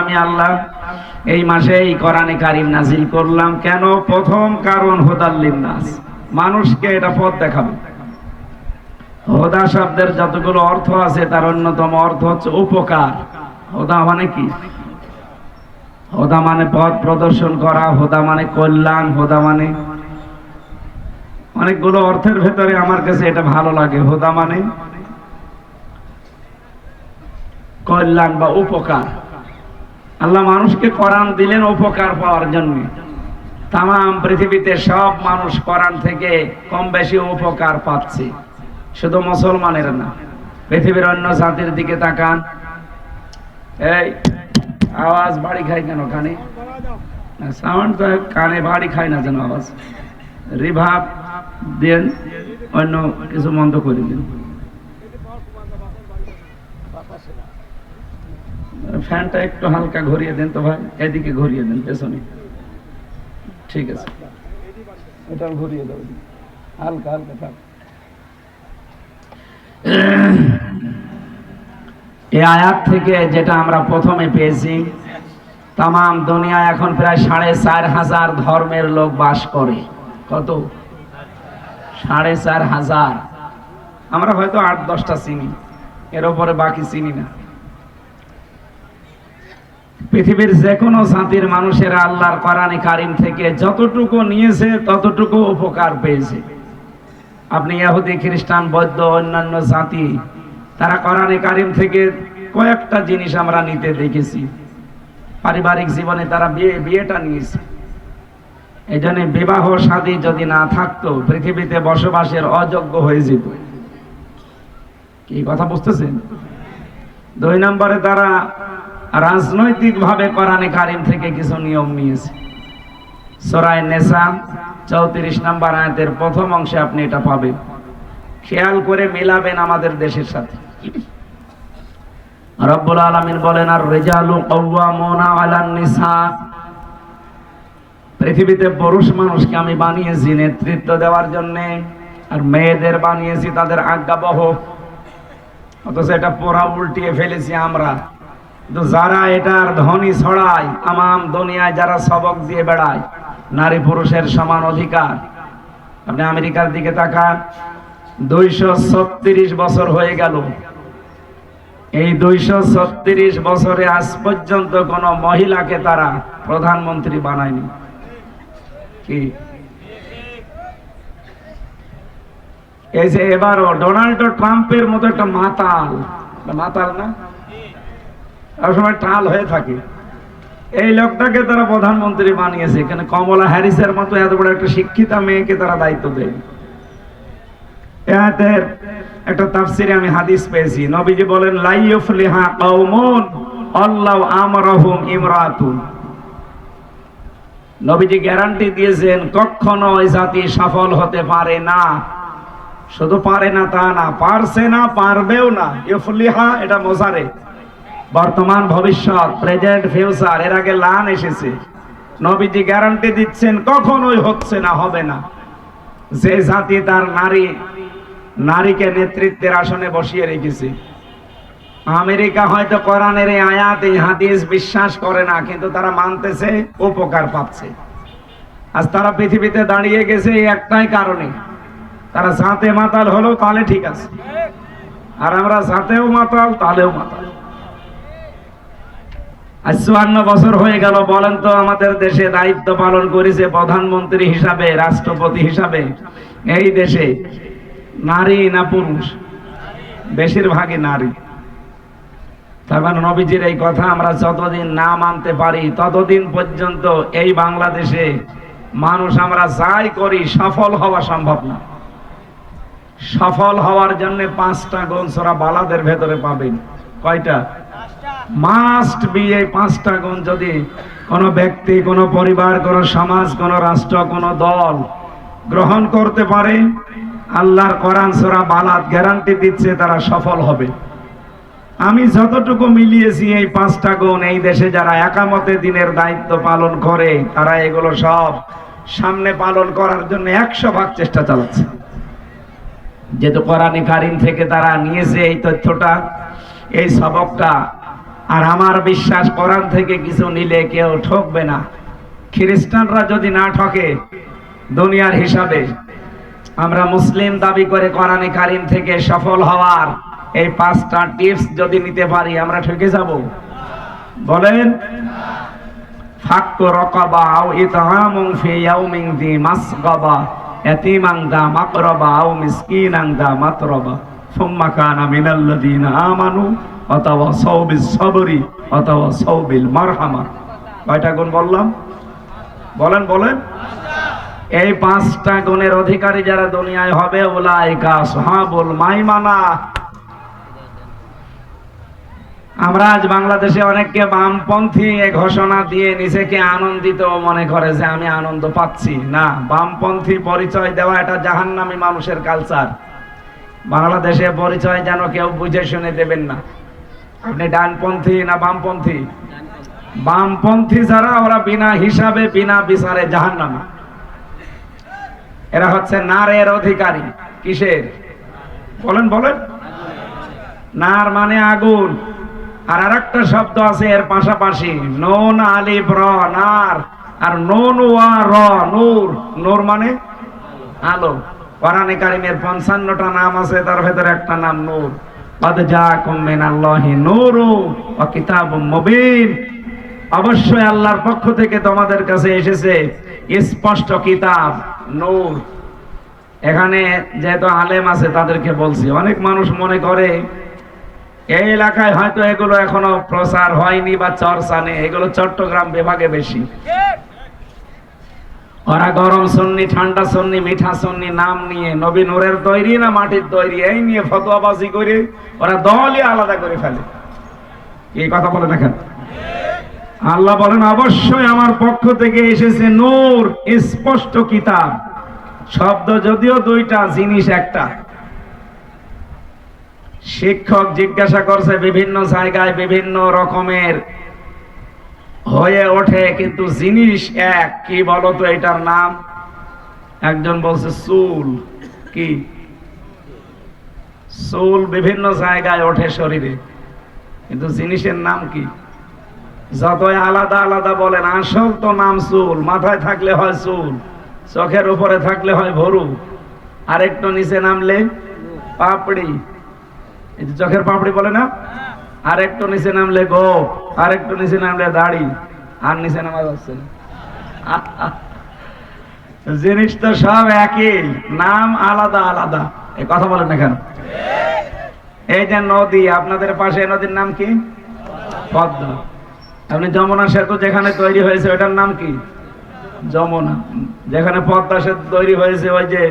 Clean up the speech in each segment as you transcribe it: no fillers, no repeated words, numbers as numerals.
আমি আল্লাহ এই মাসে এই কোরআনে কারীম নাযিল করলাম। কেন? প্রথম কারণ হুদাল লিন্নাস, মানুষকে এটা পথ দেখাবে। হুদা শব্দের যতগুলো অর্থ আছে তার অন্যতম অর্থ হচ্ছে উপকার। হুদা মানে কি? হুদা মানে পথ প্রদর্শন করা, হুদা মানে কল্যাণ, হুদা মানে অনেকগুলো অর্থের ভেতরে আমার কাছে এটা ভালো লাগে। হুদা মানে কল্যাণ বা উপকার। আল্লাহ মানুষকে কোরআন দিলেন উপকার পাওয়ার জন্য। তামাম পৃথিবীতে সব মানুষ কোরআন থেকে কম বেশি উপকার পাচ্ছে, শুধু মুসলমানের না। পৃথিবীর অন্য জাতির দিকে তাকান। এই আওয়াজ বাড়ি খায় কেন? কানে সাউন্ড তো কানে বাড়ি খায় না যেন আওয়াজ। রিভাব দেন, অন্য কিছু বন্ধ করে দিন। ফ্যানটা একটু হালকা ঘুরিয়ে দেন তো ভাই, এদিকে ঘুরিয়ে দেন, পেছনে। ঠিক আছে, এটাও ঘুরিয়ে দেবো, হালকা হালকা থাক। এই আয়াত থেকে যেটা আমরা প্রথমে পেয়েছি, তামাম দুনিয়ায় এখন প্রায় ৪৫০০ ধর্মের লোক বাস করে। কত? ৪৫০০০। আমরা হয়তো ৮-১০টা চিনি, এর উপরে বাকি চিনি না। পৃথিবীর যে কোনো জাতির মানুষেরা আল্লাহর কোরআনে কারীম থেকে যতটুকু নিয়েছে ততটুকু উপকার পেয়েছে। আপনি ইহুদি, খ্রিস্টান, বৌদ্ধ, অন্যান্য জাতি, তারা কোরআনে কারীম থেকে কয়েকটা জিনিস আমরা নিতে দেখেছি। পারিবারিক জীবনে তারা বিয়েটা নিয়েছে। এই জন্য বিবাহ শাদী যদি না থাকতো পৃথিবীতে বসবাসের অযোগ্য হয়ে যেত। কি কথা বুঝতেছেন? ২ নম্বরে তারা রাজনৈতিক ভাবে কোরআনে কারীম থেকে কিছু নিয়ম নিয়েছে। সূরা নিসা ৩৪ নম্বর আয়াতের প্রথম অংশে আপনি এটা পাবেন। খেয়াল করে মিলাবেন আমাদের দেশের সাথে। রব্বুল আলামিন বলেন, আর রিজালু কাওয়ামুনা আলান নিসা। পৃথিবীতে পুরুষ মানুষকে আমি বানিয়েছি নেতৃত্ব দেওয়ার জন্য, আর মেয়েদের বানিয়েছি তাদের আজ্ঞাবহ। অথচ এটা পুরা উল্টিয়ে ফেলেছি আমরা। কিন্তু যারা এটার ধ্বনি ছড়ায়, তামাম দুনিয়ায় যারা সবক দিয়ে বেড়ায় নারী পুরুষের সমান অধিকার। আপনি আমেরিকার দিকে তাকান, ২৩৬ বছর হয়ে গেল। এই ২৩৬ বছরে আজ পর্যন্ত কোন মহিলাকে তারা প্রধানমন্ত্রী বানায়নি। কি এই যে এবারও ডোনাল্ড ট্রাম্পের মতো একটা মাতাল না, সবসময় টাল হয়ে থাকে, এই লোকটাকে তারা প্রধানমন্ত্রী বানিয়েছে। এখানে কমলা হ্যারিসের মতো এত বড় একটা শিক্ষিতা মেয়েকে তারা দায়িত্ব দেয়। এর একটা তাফসিরে আমি হাদিস পেয়েছি, নবীজি বলেন, লা ইউফলিহা কওমুন আল্লাহু আমরাহুম ইমরাতুন। নবীজি গ্যারান্টি দিয়েছেন কখনো ওই জাতি সফল হতে পারে না। শুধু পারে না তা না, পারছে না, পারবেও না। ইউফলিহা এটা মোজারে, বর্তমান ভবিষ্যৎ, প্রেজেন্ট ফিউচার, এর আগে লান এসেছে। নবীজি গ্যারান্টি দিচ্ছেন কখনোই হচ্ছে না, হবে না। যে জাতি তার নারীকে নেতৃত্বের আসনে বসিয়ে রেখেছে। আমেরিকা হয়তো কোরআনের এই আয়াত, এই হাদিস বিশ্বাস করে না, কিন্তু তারা মানতেছে, উপকার পাচ্ছে। আজ তারা পৃথিবীতে দাঁড়িয়ে গেছে এই একটাই কারণে, তারা জাতে মাতাল হলো তাহলে ঠিক আছে, আর আমরা জাতেও মাতাল তাহলেও মাতাল। আজ ৫৪ বছর হয়ে গেল। বলেন তো, আমাদের দেশে দায়িত্ব পালন করেছে প্রধানমন্ত্রী হিসাবে, রাষ্ট্রপতি হিসাবে, এই দেশে নারী না পুরুষ? বেশিরভাগই নারী। তার মানে নবীজির এই কথা আমরা যতদিন না মানতে পারি ততদিন পর্যন্ত এই বাংলাদেশে মানুষ আমরা যাই করি সফল হওয়া সম্ভব না। সফল হওয়ার জন্য 5টা গুণ সূরা বালাদের ভেতরে পাবেন। কয়টা? Must be. এই 5টা গুণ যদি কোনো ব্যক্তি, কোনো পরিবার, কোনো সমাজ, কোনো রাষ্ট্র, কোনো দল গ্রহণ করতে পারে, আল্লাহর কোরআন সূরা বালাদ গ্যারান্টি দিচ্ছে তারা সফল হবে। আমি যতটুকু মিলিয়েছি এই 5টা গুণ, এই দেশে যারা একামতে দিনের দায়িত্ব পালন করে তারা এগুলো সব সামনে পালন করার জন্য 100 ভাগ চেষ্টা চালাচ্ছে। যেহেতু কোরআনে কারীম থেকে তারা নিয়েছে এই তথ্যটা, এই সবকটা, আর আমার বিশ্বাস কোরআন থেকে কিছু নিলে কেউ ঠকবে না। খ্রিস্টানরা যদি না ঠকে দুনিয়ার হিসাবে, আমরা মুসলিম দাবি করে কোরআনে কারীম থেকে সফল হওয়ার এই 5টা টিপস যদি নিতে পারি, আমরা ঠকে যাব? বলেন। ফাক্কু রাকাবা আও ইতআমুন ফি ইয়াউমিন যী মাসগাবা ইয়াতীমান যা মাকরাবা আও মিসকিনান যা মাতরাবা সুম্মা কানা মিনাল্লাযীনা আমানু ওয়া তাওয়াসাউ বিস সাবরি ওয়া তাওয়াসাউ বিল মারহামা। কয়টা গুণ বললাম? বলেন বলেন। এই 5টা গুণের অধিকারী যারা দুনিয়ায় হবে, উলাইকা আসহাবুল মাইমানা। আমরা আজ বাংলাদেশে অনেককে বামপন্থী এই ঘোষণা দিয়ে নিজেকে আনন্দিত মনে করে যে আমি আনন্দ পাচ্ছি। না, বামপন্থী পরিচয় দেওয়া এটা জাহান্নামী মানুষের কালচার। বাংলাদেশে পরিচয় যেন কেউ বুঝে শুনে দেবেন না। আপনি ডানপন্থী না বামপন্থী? বামপন্থী যারা, ওরা বিনা হিসাবে বিনা বিচারে জাহান্নামী। এরা হচ্ছে নারের অধিকারী। কিসের? বলেন বলেন। নার মানে আগুন। আর আরেকটা শব্দ আছে এর পাশাপাশি, নুন আলিফ র, নার। আর নুন ওয়া র, নূর। নূর মানে আলো। কোরআনে কারীমের 55টা নাম আছে, তার ভেতরে একটা নাম নূর। কদ জাআকুম মিনাল্লাহি নূরু ওয়া কিতাবুম মুবিন। অবশ্যই আল্লাহর পক্ষ থেকে তোমাদের কাছে এসেছে স্পষ্ট কিতাব, নূর। এখানে যেহেতু আলেম আছে তাদেরকে বলছি, অনেক মানুষ মনে করে এই এলাকায় হয়তো এগুলো এখনো প্রচার হয়নি বা চর্চা নেই, এগুলো চট্টগ্রাম বিভাগে বেশি। ওরা গরম সুন্নি, ঠান্ডা সুন্নি, মিঠা সুন্নি নাম নিয়ে নবী নূরের তৈরি না মাটির তৈরি এই নিয়ে ফতোয়াবাজি করে ওরা দলই আলাদা করে ফেলে। এই কথা বলে দেখেন। আল্লাহ বলেন অবশ্যই আমার পক্ষ থেকে এসেছে নূর, স্পষ্ট কিতাব। শব্দ যদিও দুইটা, জিনিস একটা। শিক্ষক জিজ্ঞাসা করছে, বিভিন্ন জায়গায় বিভিন্ন রকমের হয়ে ওঠে, কিন্তু জিনিস এক। কি বলতো এটার নাম? একজন বলছে চুল। কি চুল বিভিন্ন জায়গায় ওঠে শরীরে, কিন্তু জিনিসের নাম কি? যতই আলাদা আলাদা বলেন, আসল তো নাম চুল। মাথায় থাকলে হয় চুল, চোখের উপরে থাকলে হয় ভরু, আরেকটু নিচে নামলে পাপড়ি। এই যে চোখের পাপড়ি বলে না, আরেকটু নিচে নামলে গোপ, আরেকটু নিচে নামলে দাড়ি, আর নিচে নামা যাচ্ছে না। জিনিস তো সব একই, নাম আলাদা আলাদা। এই কথা বলেন না কেন? এই যে নদী, আপনাদের পাশে নদীর নাম কি? পদ্মা। আপনি যমুনা সেতু যেখানে তৈরি হয়েছে ওটার নাম কি? যমুনা। যেখানে পদ্মা সেতু তৈরি হয়েছে ওই যে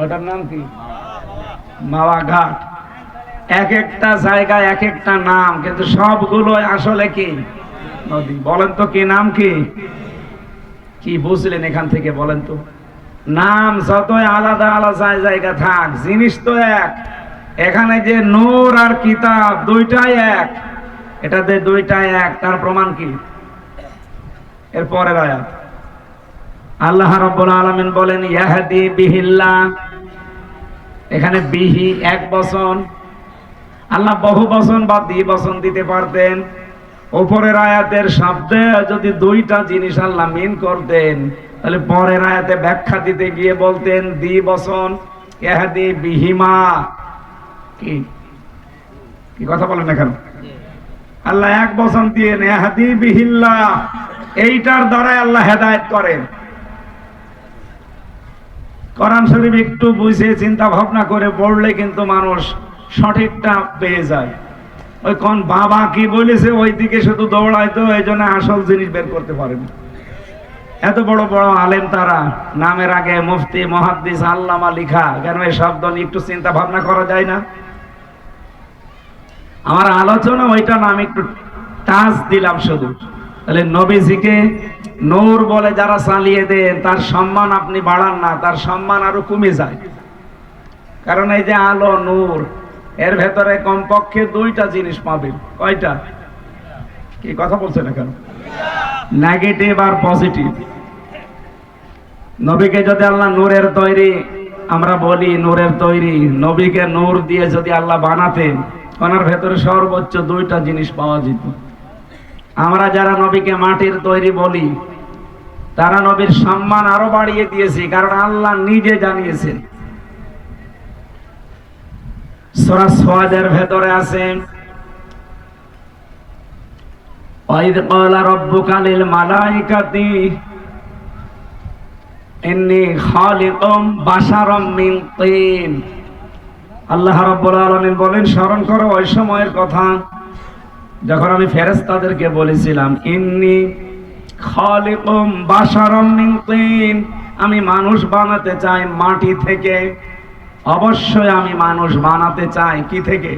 ওটার নাম কি? মাওয়া ঘাট। এক একটা জায়গায় এক একটা নাম, কিন্তু সবগুলো আসলে কি? নদী। বলেন তো কি নাম? কি কি বুঝলেন এখান থেকে? বলেন তো। নাম যতই আলাদা আলাদা জায়গা থাক, জিনিস তো এক। এখানে যে নূর আর কিতাব দুইটাই এক, এটাতে দুইটাই এক, তার প্রমাণ কি? এর পরের আয়াত আল্লাহ রাব্বুল আলামিন বলেন ইয়াহদি বিহিল্লাহ। এখানে বিহি এক বচন, আল্লাহ বহু বচন বা দ্বিবচন দিতে পারতেন। উপরের আয়াতের শব্দে যদি দুইটা জিনিস আল্লাহ মিন করতেন, তাহলে পরের আয়াতে ব্যাখ্যা দিতে গিয়ে বলতেন দ্বিবচন, ইয়াহদি বিহিমা। কি কি কথা বলেন না কেন? আল্লাহ এক বচন দিয়ে ইয়াহদি বিহিল্লাহ, এইটার দ্বারাই আল্লাহ হেদায়েত করেন। কোরআন শরীফ একটু বুঝে চিন্তা ভাবনা করে পড়লে কিন্তু মানুষ সঠিকটা পেয়ে যায়। ওই কোন বাবা কি বলেছে ওই দিকে শুধু দৌড়ায়, তো এই জন্য আসল জিনিস বের করতে পারেন। এত বড় বড় আলেম তারা, নামের আগে মুফতি, মুহাদ্দিস, আল্লামা লিখা, কেন এই শব্দ নিয়ে একটু চিন্তা ভাবনা করা যায় না? আমার আলোচনা ওইটা না, আমি একটু টাচ দিলাম শুধু। তাহলে নবীজিকে নূর বলে যারা চালিয়ে দেন, তার সম্মান আপনি বাড়ান না, তার সম্মান আরো কমে যায়। কারণ এই যে আলো, নূর, এর ভেতরে কমপক্ষে দুইটা জিনিস পাবেন। কয়টা? কি কথা বলছে না কেন? নেগেটিভ আর পজিটিভ। নবীকে যদি আল্লাহ নূরের তৈরি, আমরা বলি নূরের তৈরি, নবীকে নূর দিয়ে যদি আল্লাহ বানাতেন, ওনার ভেতরে সর্বোচ্চ দুইটা জিনিস পাওয়া যেত। আমরা যারা নবীকে মাটির তৈরি বলি, তারা নবীর সম্মান আরো বাড়িয়ে দিয়েছে, কারণ আল্লাহ নিজে জানিয়েছেন। সূরা সাদের ভেতরে আছে, ওয়াইদ ক্বালা রাব্বুকা লিল মালাইকাতি ইন্নী খালিকুম বাশারাম মিন তিন। আল্লাহ রাব্বুল আলামিন বলেন, স্মরণ করো ওই সময়ের কথা যখন আমি ফেরেশতাদেরকে বলেছিলাম, ইন্নী খালিকুম বাশারাম মিন তিন, আমি মানুষ বানাতে চাই মাটি থেকে। অবশ্যই আমি মানুষ বানাতে চাই কি থেকে?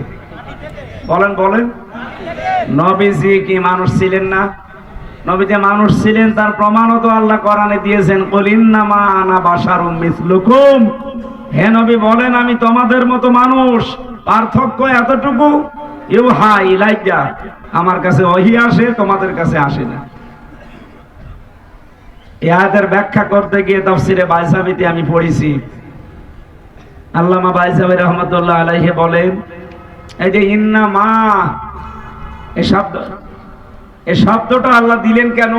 বলেন বলেন। নবীজি কি মানুষ ছিলেন না? নবী যে মানুষ ছিলেন তার প্রমাণও তো আল্লাহ কোরআনে দিয়েছেন, কুল ইন্নামা আনা বাশারুম মিসলুকুম। হে নবী বলেন, আমি তোমাদের মতো মানুষ, পার্থক্য এতটুকু, ইউহা ইলাইয়া, আমার কাছে ওহী আসে, তোমাদের কাছে আসে না। এই আয়াতের ব্যাখ্যা করতে গিয়ে তাফসীরে বাইসাবিতে আমি পড়েছি, আল্লামা বাইসাবি রহমাতুল্লাহ আলাইহি বলেন, এই যে ইন্নামা এই শব্দটা আল্লাহ দিলেন কেন?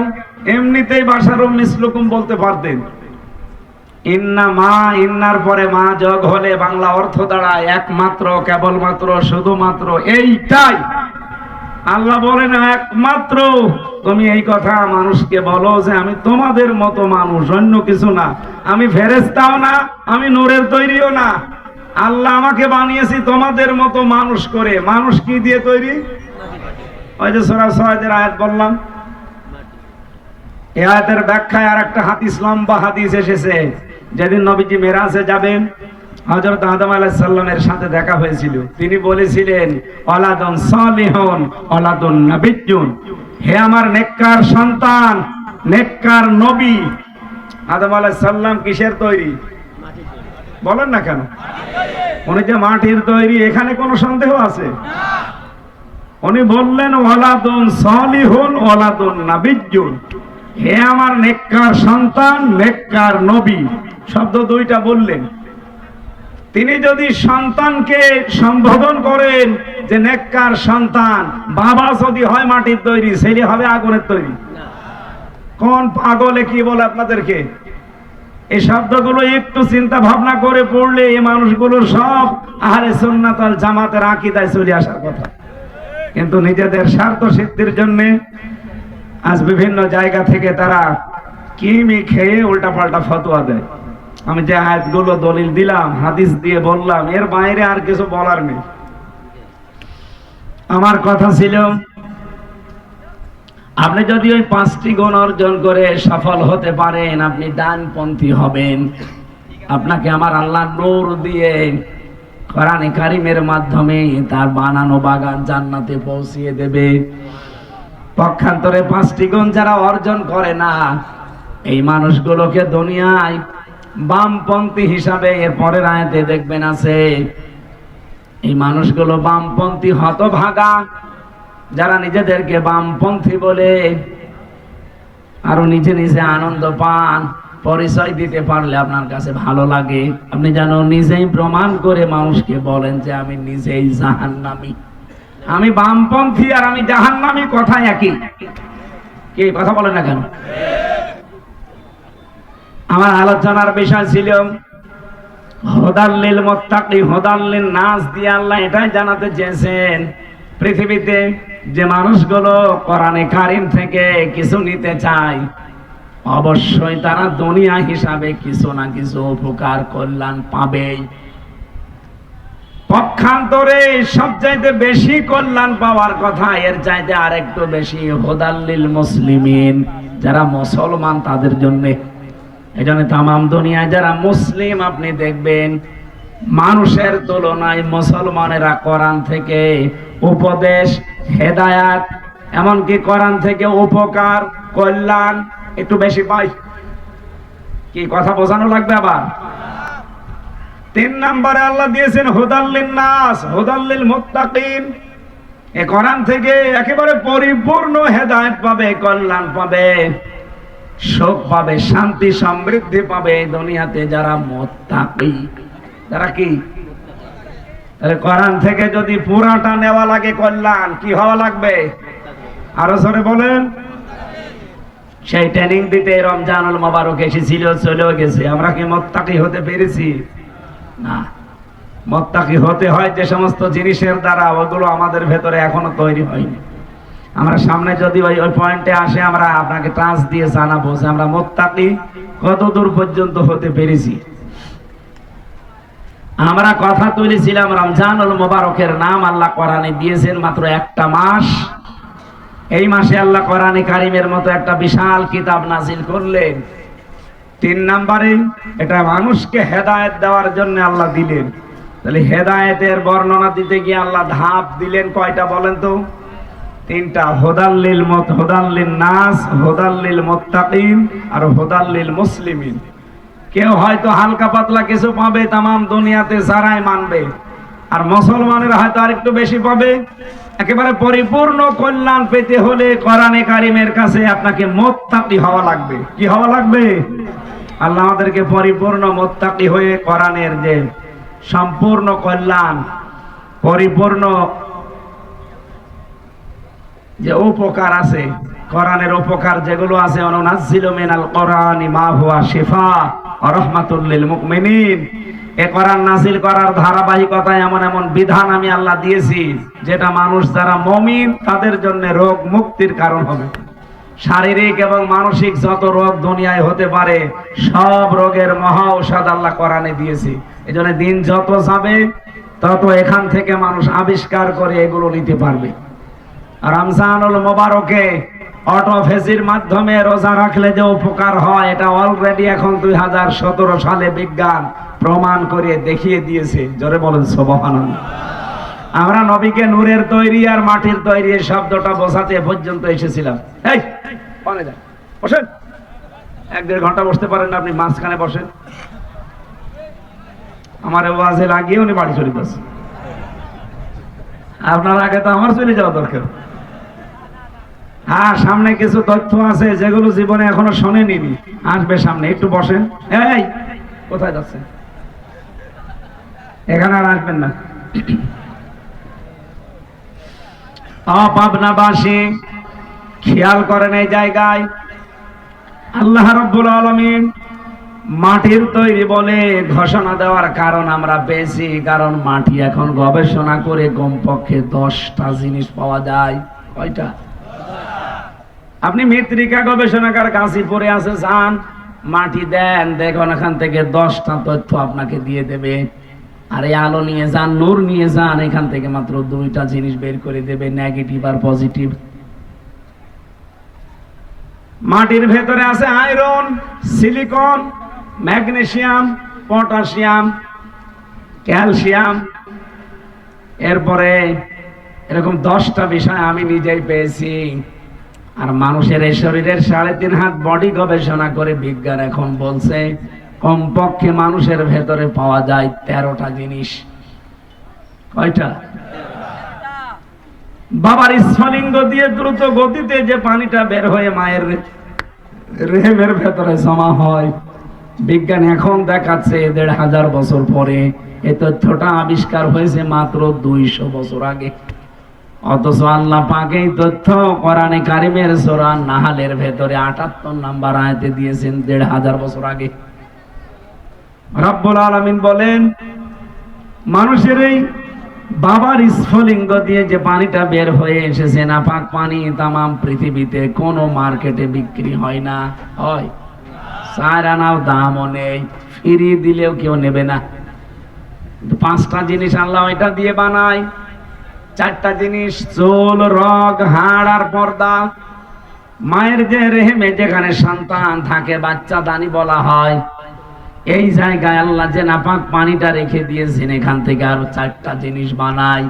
এমনিতেই বাশারুম মিসলুকুম বলতে পারতেন। ইন্নামা, ইন্নার পরে মা যোগ হলে বাংলা অর্থ দাঁড়ায় একমাত্র, কেবলমাত্র, শুধুমাত্র, এইটাই। আল্লাহ বলেন একমাত্র তুমি এই কথা মানুষকে বলো যে আমি তোমাদের মতো মানুষ, অন্য কিছু না। আমি ফেরেশতাও না, আমি নূরের তৈরিও না। আল্লাহ আমাকে বানিয়েছি তোমাদের মতো মানুষ করে। মানুষ কি দিয়ে তৈরি? ওই যে সূরা সাদের আয়াত বললাম, এই আয়াতের ব্যাখ্যায় আর একটা হাদিস, লম্বা হাদিস এসেছে। যেদিন নবীজি মেরাজে যাবেন, হযরত আদম আলাইহিস সালামের সাথে দেখা হয়েছিল। তিনি বলেছিলেন, ওয়ালাদুন সালিহুন ওয়ালাদুন নাবিয়্যুন, হে আমার নেককার সন্তান, নেককার নবী। আদম আলাইহিস সালাম কিসের তৈরি? বলেন না কেন? উনি যে মাটির তৈরি, এখানে কোনো সন্দেহ আছে? উনি বললেন ওয়ালাদুন সালিহুন ওয়ালাদুন নাবিয়্যুন, হে আমার নেককার সন্তান, নেককার নবী। শব্দ দুইটা বললেন। তিনি যদি সন্তানকে সম্বোধন করেন যে নেককার সন্তান, বাবা যদি হয় মাটির তৈরি, ছেলে হবে আগুনের তৈরি। কোন পাগলে কি বলে আপনাদেরকে? এই শব্দগুলো একটু চিন্তা ভাবনা করে পড়লে এই মানুষগুলো সব আহলে সুন্নাত ওয়াল জামাতের আকীদায় চলে আসার কথা। কিন্তু নিজেদের স্বার্থ সিদ্ধির জন্য আজ বিভিন্ন জায়গা থেকে তারা কিমি খেয়ে উল্টাপাল্টা ফতোয়া দেয়। আমি যে আয়াতগুলো দলিল দিলাম, হাদিস দিয়ে বললাম, এর বাইরে আর কিছু বলার নেই। আমার কথা ছিল, আপনি যদি ওই 5টি গুণ অর্জন করে সফল হতে পারেন, আপনি ডানপন্থী হবেন। আপনাকে আমার আল্লাহ নূর দিয়ে কোরআনে কারিমের মাধ্যমে তার বানানো বাগান জান্নাতে পৌঁছিয়ে দেবে। পক্ষান্তরে 5টি গুণ যারা অর্জন করে না, এই মানুষগুলোকে দুনিয়ায় বামপন্থী হিসাবে, এর পরের আয়াতে দেখবেন আছে, এই মানুষগুলো বামপন্থী হতভাগা, যারা নিজেদেরকে বামপন্থী বলে আরো নিজে নিজে আনন্দ পান। পরিচয় দিতে পারলে আপনার কাছে ভালো লাগে। আপনি যেন নিজেই প্রমাণ করে মানুষকে বলেন যে আমি নিজেই জাহান্নামী, আমি বামপন্থী আর আমি জাহান্নামী, কথা একই। কি কথা বলেন না কেন? আমার আলোচনার বিষয় ছিল হুদাল্লিল মুত্তাকি, হুদাল্লিন নাস দিয়ে আল্লাহ এটাই জানাতে চেয়েছেন, পৃথিবীতে যে মানুষগুলো কোরআনে কারিম থেকে কিছু নিতে চায়, অবশ্যই তারা দুনিয়া হিসাবে কিছু না কিছু উপকার কল্যাণ পাবেই। পক্ষান্তরে সবচাইতে বেশি কল্যাণ পাওয়ার কথা, এর চাইতে আরেকটু বেশি হুদাল্লিল মুসলিমিন, যারা মুসলমান তাদের জন্য। এই জন্য তামাম দুনিয়ায় যারা মুসলিম আপনি দেখবেন, মানুষের তুলনায় মুসলমানেরা কোরআন থেকে উপদেশ, হেদায়াত, এমনকি কোরআন থেকে উপকার, কল্যাণ একটু বেশি পায়। কি কথা বোঝানো লাগবে আবার? 3 নম্বরে আল্লাহ দিয়েছেন হুদাল্লিন নাস, হুদাল্লিল মুত্তাকিন। এই কোরআন থেকে একেবারে পরিপূর্ণ হেদায়েত পাবে, কল্যাণ পাবে, সুখ পাবে, শান্তি সমৃদ্ধি পাবে এই দুনিয়াতে যারা মুত্তাকি। যারা কি? তাহলে কোরআন থেকে যদি পুরাটা নেওয়া লাগে কল্যাণ, কি হওয়া লাগবে? আরো জোরে বলেন। সেই ট্রেনিং দিতে রমজানুল মোবারক এসেছিল, চলেও গেছে। আমরা কি মুত্তাকি হতে পেরেছি? না। মুত্তাকি হতে হয় যে সমস্ত জিনিসের দ্বারা, ওগুলো আমাদের ভেতরে এখনো তৈরি হয়নি। আমরা সামনে যদি ওই পয়েন্টে আসে, আমরা আপনাকে টাচ দিয়ে জানাবো যে আমরা মুত্তাকি কত দূর পর্যন্ত হতে পেরেছি। আমরা কথা তুলেছিলাম রমজানুল মোবারকের নাম আল্লাহ কোরআনে দিয়েছেন মাত্র একটা মাস। এই মাসে আল্লাহ কোরআনে কারিমের মতো একটা বিশাল কিতাব নাজিল করলেন। 3 নম্বরে এটা মানুষকে হেদায়েত দেওয়ার জন্য আল্লাহ দিলেন। তাহলে হেদায়েতের বর্ণনা দিতে গিয়ে আল্লাহ ধাপ দিলেন কয়টা বলেন তো? 3টা। হুদাল্লিল নাস, হুদাল্লিল মুত্তাকিন আর হুদাল্লিল মুসলিমিন। কেউ হয়তো হালকা পাতলা কিছু পাবে তামাম দুনিয়াতে যারাই মানবে, আর মুসলমানেরা হয়তো আরেকটু বেশি পাবে। একেবারে পরিপূর্ণ কল্যাণ পেতে হলে কোরআনে কারিমের কাছে আপনাকে মুত্তাকি হওয়া লাগবে। কি হওয়া লাগবে? আল্লাহ আমাদেরকে পরিপূর্ণ মুত্তাকি হয়ে কোরআনের যে সম্পূর্ণ কল্যাণ, পরিপূর্ণ যে উপকার আছে, কোরআনের উপকার যেগুলো আছে, অনুনাজ্জিলু মিনাল কোরআনি মা হুয়া শিফা ওয়া রাহমাতুল লিল মুমিনিন। এই কোরআন নাযিল করার ধারাবাহিকতায় এমন এমন বিধান আমি আল্লাহ দিয়েছি যেটা মানুষ যারা মুমিন তাদের জন্য রোগ মুক্তির কারণ হবে। শারীরিক এবং মানসিক যত রোগ দুনিয়ায় হতে পারে সব রোগের মহা ঔষধ আল্লাহ কোরআনে দিয়েছে। এজন্য দিন যত যাবে তত এখান থেকে মানুষ আবিষ্কার করে এগুলো নিতে পারবে। রমজানুল মোবারকে অটোফেজির মাধ্যমে রোজা রাখলে যে উপকার হয়, এটা অলরেডি এখন 2017 সালে বিজ্ঞান প্রমাণ করে দেখিয়ে দিয়েছে। জোরে বলেন সুবহানাল্লাহ। আমরা নবীকে নূরের তৈরি আর মাটির তৈরি এই শব্দটা বোঝাতে পর্যন্ত এসেছিলাম। এই পানে যান, বসেন। 1-1.5 ঘন্টা বসতে পারেন না আপনি? মাঝখানে বসেন। আমার ওয়াজে লাগিয়ে উনি বাড়ি চলে যাচ্ছে। আপনার আগে তো আমার চলে যাওয়া দরকার। হ্যাঁ, সামনে কিছু তথ্য আছে যেগুলো জীবনে এখনো শোনেনি, আসবে সামনে। একটু বসেন। এই কোথায় যাচ্ছেন? এখানে আর আসবেন না। পাবনাবাসী খেয়াল করেন, এই জায়গায় আল্লাহ রাব্বুল আলামিন মাটির তৈরি বলে ঘোষণা দেওয়ার কারণ আমরা পেয়েছি। কারণ মাটি এখন গবেষণা করে কমপক্ষে 10টা জিনিস পাওয়া যায়। কয়টা? আপনি মৃত্তিকা গবেষণাগার গাজীপুরে আছে, যান, মাটি দেন, দেখুন এখান থেকে 10টা তথ্য আপনাকে দিয়ে দেবে। আর এই আলো নিয়ে যান, নূর নিয়ে যান, এখান থেকে মাত্র 2টা জিনিস বের করে দেবে, নেগেটিভ আর পজিটিভ। মাটির ভেতরে আছে iron, silicon, magnesium, potassium, calcium. এরপরে এরকম 10টা বিষয় আমি নিজেই পেয়েছি। আর মানুষের এই শরীরের 3.5 হাত বডি গবেষণা করে বিজ্ঞান এখন বলছে কমপক্ষে মানুষের ভেতরে পাওয়া যায় 13টা জিনিস। কয়টা? বাবার স্ফলিঙ্গ দিয়ে দ্রুত গতিতে যে পানিটা বের হয়ে মায়ের রেহেমের ভেতরে জমা হয়, বিজ্ঞান এখন দেখাচ্ছে 1500 বছর পরে। এই তথ্যটা আবিষ্কার হয়েছে মাত্র 200 বছর আগে। অথচ আল্লাহ পাক এই তথ্য কোরআনে কারিমের সূরা নাহলের ভেতরে 78 নম্বর আয়াতে দিয়েছেন 1500 বছর আগে। রব্বুল আলামিন বলেন, মানুষের এই বাবার স্ফলিঙ্গ দিয়ে যে পানিটা বের হয়ে এসেছে, নাপাক পানি তামাম পৃথিবীতে কোনো মার্কেটে বিক্রি হয় না। হয় 4 আনাও দামও নেই, ফ্রি দিলেও কেউ নেবে না। 5টা জিনিস আল্লাহ এটা দিয়ে বানায়। 4টা জিনিস, চুল, রগ, হাড় আর পর্দা। মায়ের যে রেহেমে যেখানে সন্তান থাকে, বাচ্চা দানি বলা হয়, এই জায়গায় আল্লাহ যে নাপাক পানিটা রেখে দিয়েছেন, এখান থেকে আরো 4টা জিনিস বানায়।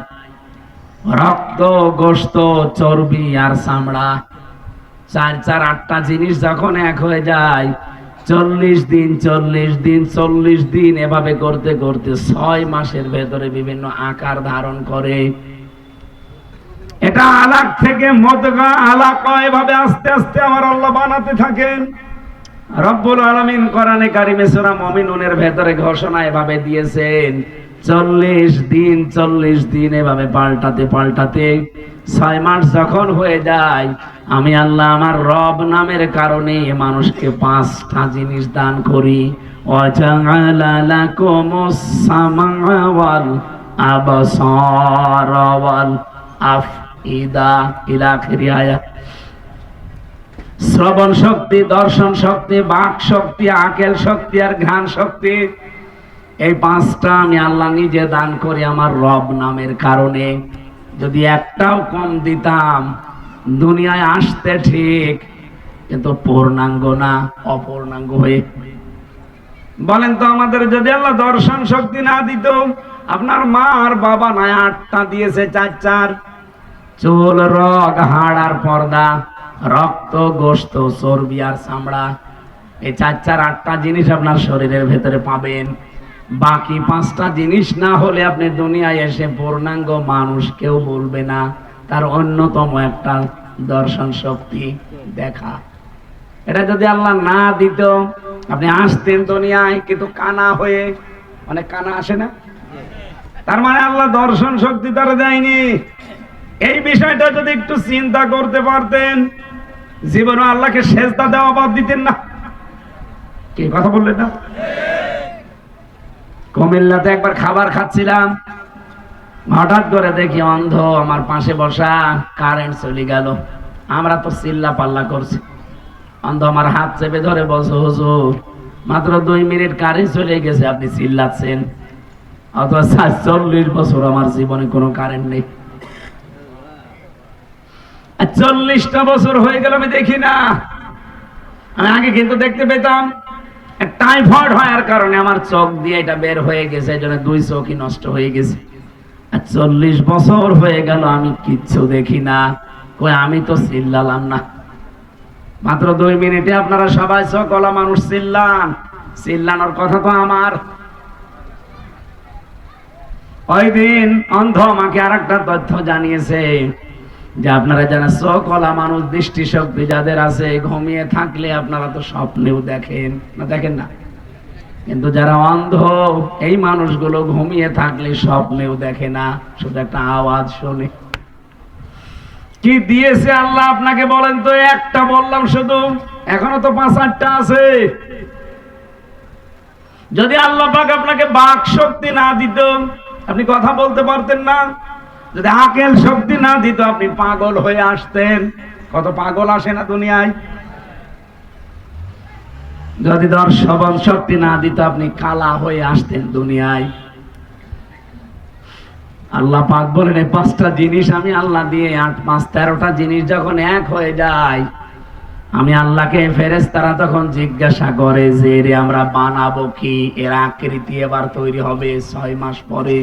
রক্ত, গোশত, চর্বি আর চামড়া। 4 8টা জিনিস যখন এক হয়ে যায়, 40 দিন এভাবে করতে করতে 6 মাসের ভেতরে বিভিন্ন আকার ধারণ করে। এটা আলাক থেকে মদগা, আলাকা, এভাবে আস্তে আস্তে আমার আল্লাহ বানাতে থাকেন। রব্বুল আলামিন কোরআনে কারিমে সূরা মুমিনুনের ভেতরে ঘোষণা এভাবে দিয়েছেন, 40 দিন এভাবে পাল্টাতে পাল্টাতে 6 মাস যখন হয়ে যায়, আমি আল্লাহ আমার রব নামের কারণে মানুষকে 5টা জিনিস দান করি। ওয়াজআলা লাকুমুস সামআ ওয়াল আবসারা ওয়াল আফইদা ইলা আখিরি আয়াত। শ্রবণ শক্তি, দর্শন শক্তি, বাক শক্তি, আকেল শক্তি আর ঘ্রাণ শক্তি, এই 5টা আমি আল্লাহ নিজে দান করি আমার রব নামের কারণে। যদি একটাও কম দিতাম, দুনিয়ায় আসতে ঠিক কিন্তু পূর্ণাঙ্গ না, অপূর্ণাঙ্গ হয়ে। বলেন তো, আমাদের যদি আল্লাহ দর্শন শক্তি না দিত, আপনার মা আর বাবা নয় 8টা দিয়েছে, 4 চুল, রগ, হাড় আর পর্দা, রক্ত, গোশত, চর্বি আর চামড়া, এই 8টা জিনিস আপনার শরীরের ভেতরে পাবেন। বাকি 5টা জিনিস না হলে আপনি দুনিয়ায় এসে পূর্ণাঙ্গ মানুষ কেউ বলবে না। তার অন্যতম একটা দর্শন শক্তি, দেখা। এটা যদি আল্লাহ না দিত, আপনি আসতেন দুনিয়ায় কিন্তু কানা হয়ে। অনেক কানা আসে না? তার মানে আল্লাহ দর্শন শক্তি তারা দেয়নি। এই বিষয়টা যদি একটু চিন্তা করতে পারতেন, জীবনে আল্লাহকে সেজদা দেওয়া বাদ দিতেন না। কি কথা বললেন না? কুমিল্লাতে একবার খাবার খাচ্ছিলাম, হঠাৎ করে দেখি অন্ধ আমার পাশে বসা, কারেন্ট চলে গেল। আমরা তো চিল্লা পাল্লা করছি, অন্ধ আমার হাত চেপে ধরে বলছে, হুজুর মাত্র 2 মিনিট কারেন্ট চলে গেছে, আপনি চিল্লাচ্ছেন। অথচ 40 বছর আমার জীবনে কোনো কারেন্ট নেই। 40টা বছর হয়ে গেল আমি দেখি না। আমি আগে কিন্তু দেখতে পেতাম। টাইফয়েড হওয়ার কারণে আমার চোখ দিয়ে এটা বের হয়ে গেছে, এই জন্য 2 চোখই নষ্ট হয়ে গেছে। 40 বছর হয়ে গেল আমি কিচ্ছু দেখি না। কই, আমি তো চিল্লালাম না। মাত্র 2 মিনিটে আপনারা সবাই সকলা মানুষ চিল্লান। চিল্লানোর কথা তো আমার। ওই দিন অন্ধ আমাকে আরেকটা তথ্য জানিয়েছে যে আপনারা যারা সকলা মানুষ, দৃষ্টিশক্তি যাদের আছে, ঘুমিয়ে থাকলে আপনারা তো স্বপ্নেও দেখেন না, দেখেন না? কিন্তু যারা অন্ধ, এই মানুষগুলো ঘুমিয়ে থাকলে স্বপ্নেও দেখে না, শুধু একটা আওয়াজ শোনে। কি দিয়েছে আল্লাহ আপনাকে বলেন তো? একটা বললাম শুধু, এখনো তো 5-8টা আছে। যদি আল্লাহ পাক আপনাকে বাক শক্তি না দিত, আপনি কথা বলতে পারতেন না। যদি আকেল শক্তি না দিত, আপনি পাগল হয়ে আসতেন। কত পাগল আসে না দুনিয়ায়। যদি দর্শন শক্তি না দিত, আপনি কালা হয়ে আসতেন দুনিয়ায়। আল্লাহ পাক বলেন, এই 5টা জিনিস আমি আল্লাহ দিয়ে 8 5 13টা জিনিস যখন এক হয়ে যায়, আমি আল্লাহকে ফেরেশতারা তখন জিজ্ঞাসা করে যে রে আমরা বানাবো কি? এর আকৃতি এবার তৈরি হবে 6 মাস পরে।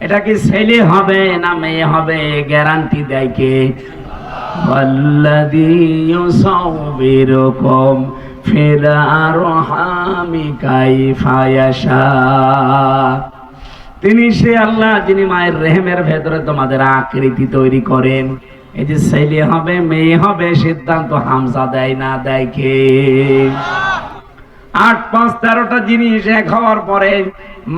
এটা কি ছেলে হবে না মেয়ে হবে? গ্যারান্টি দেয় কে? আল্লাযী ইউসাউবিরুকুম ফিল আরহামি কাইফা ইয়াশা। তিনি সে আল্লাহ যিনি মায়ের রেহেমের ভেতরে তোমাদের আকৃতি তৈরি করেন। এই যে ছেলে হবে মেয়ে হবে, সিদ্ধান্ত হামজা দেয় না, দেয় কে? 8 5 13টা জিনিস এক হওয়ার পরে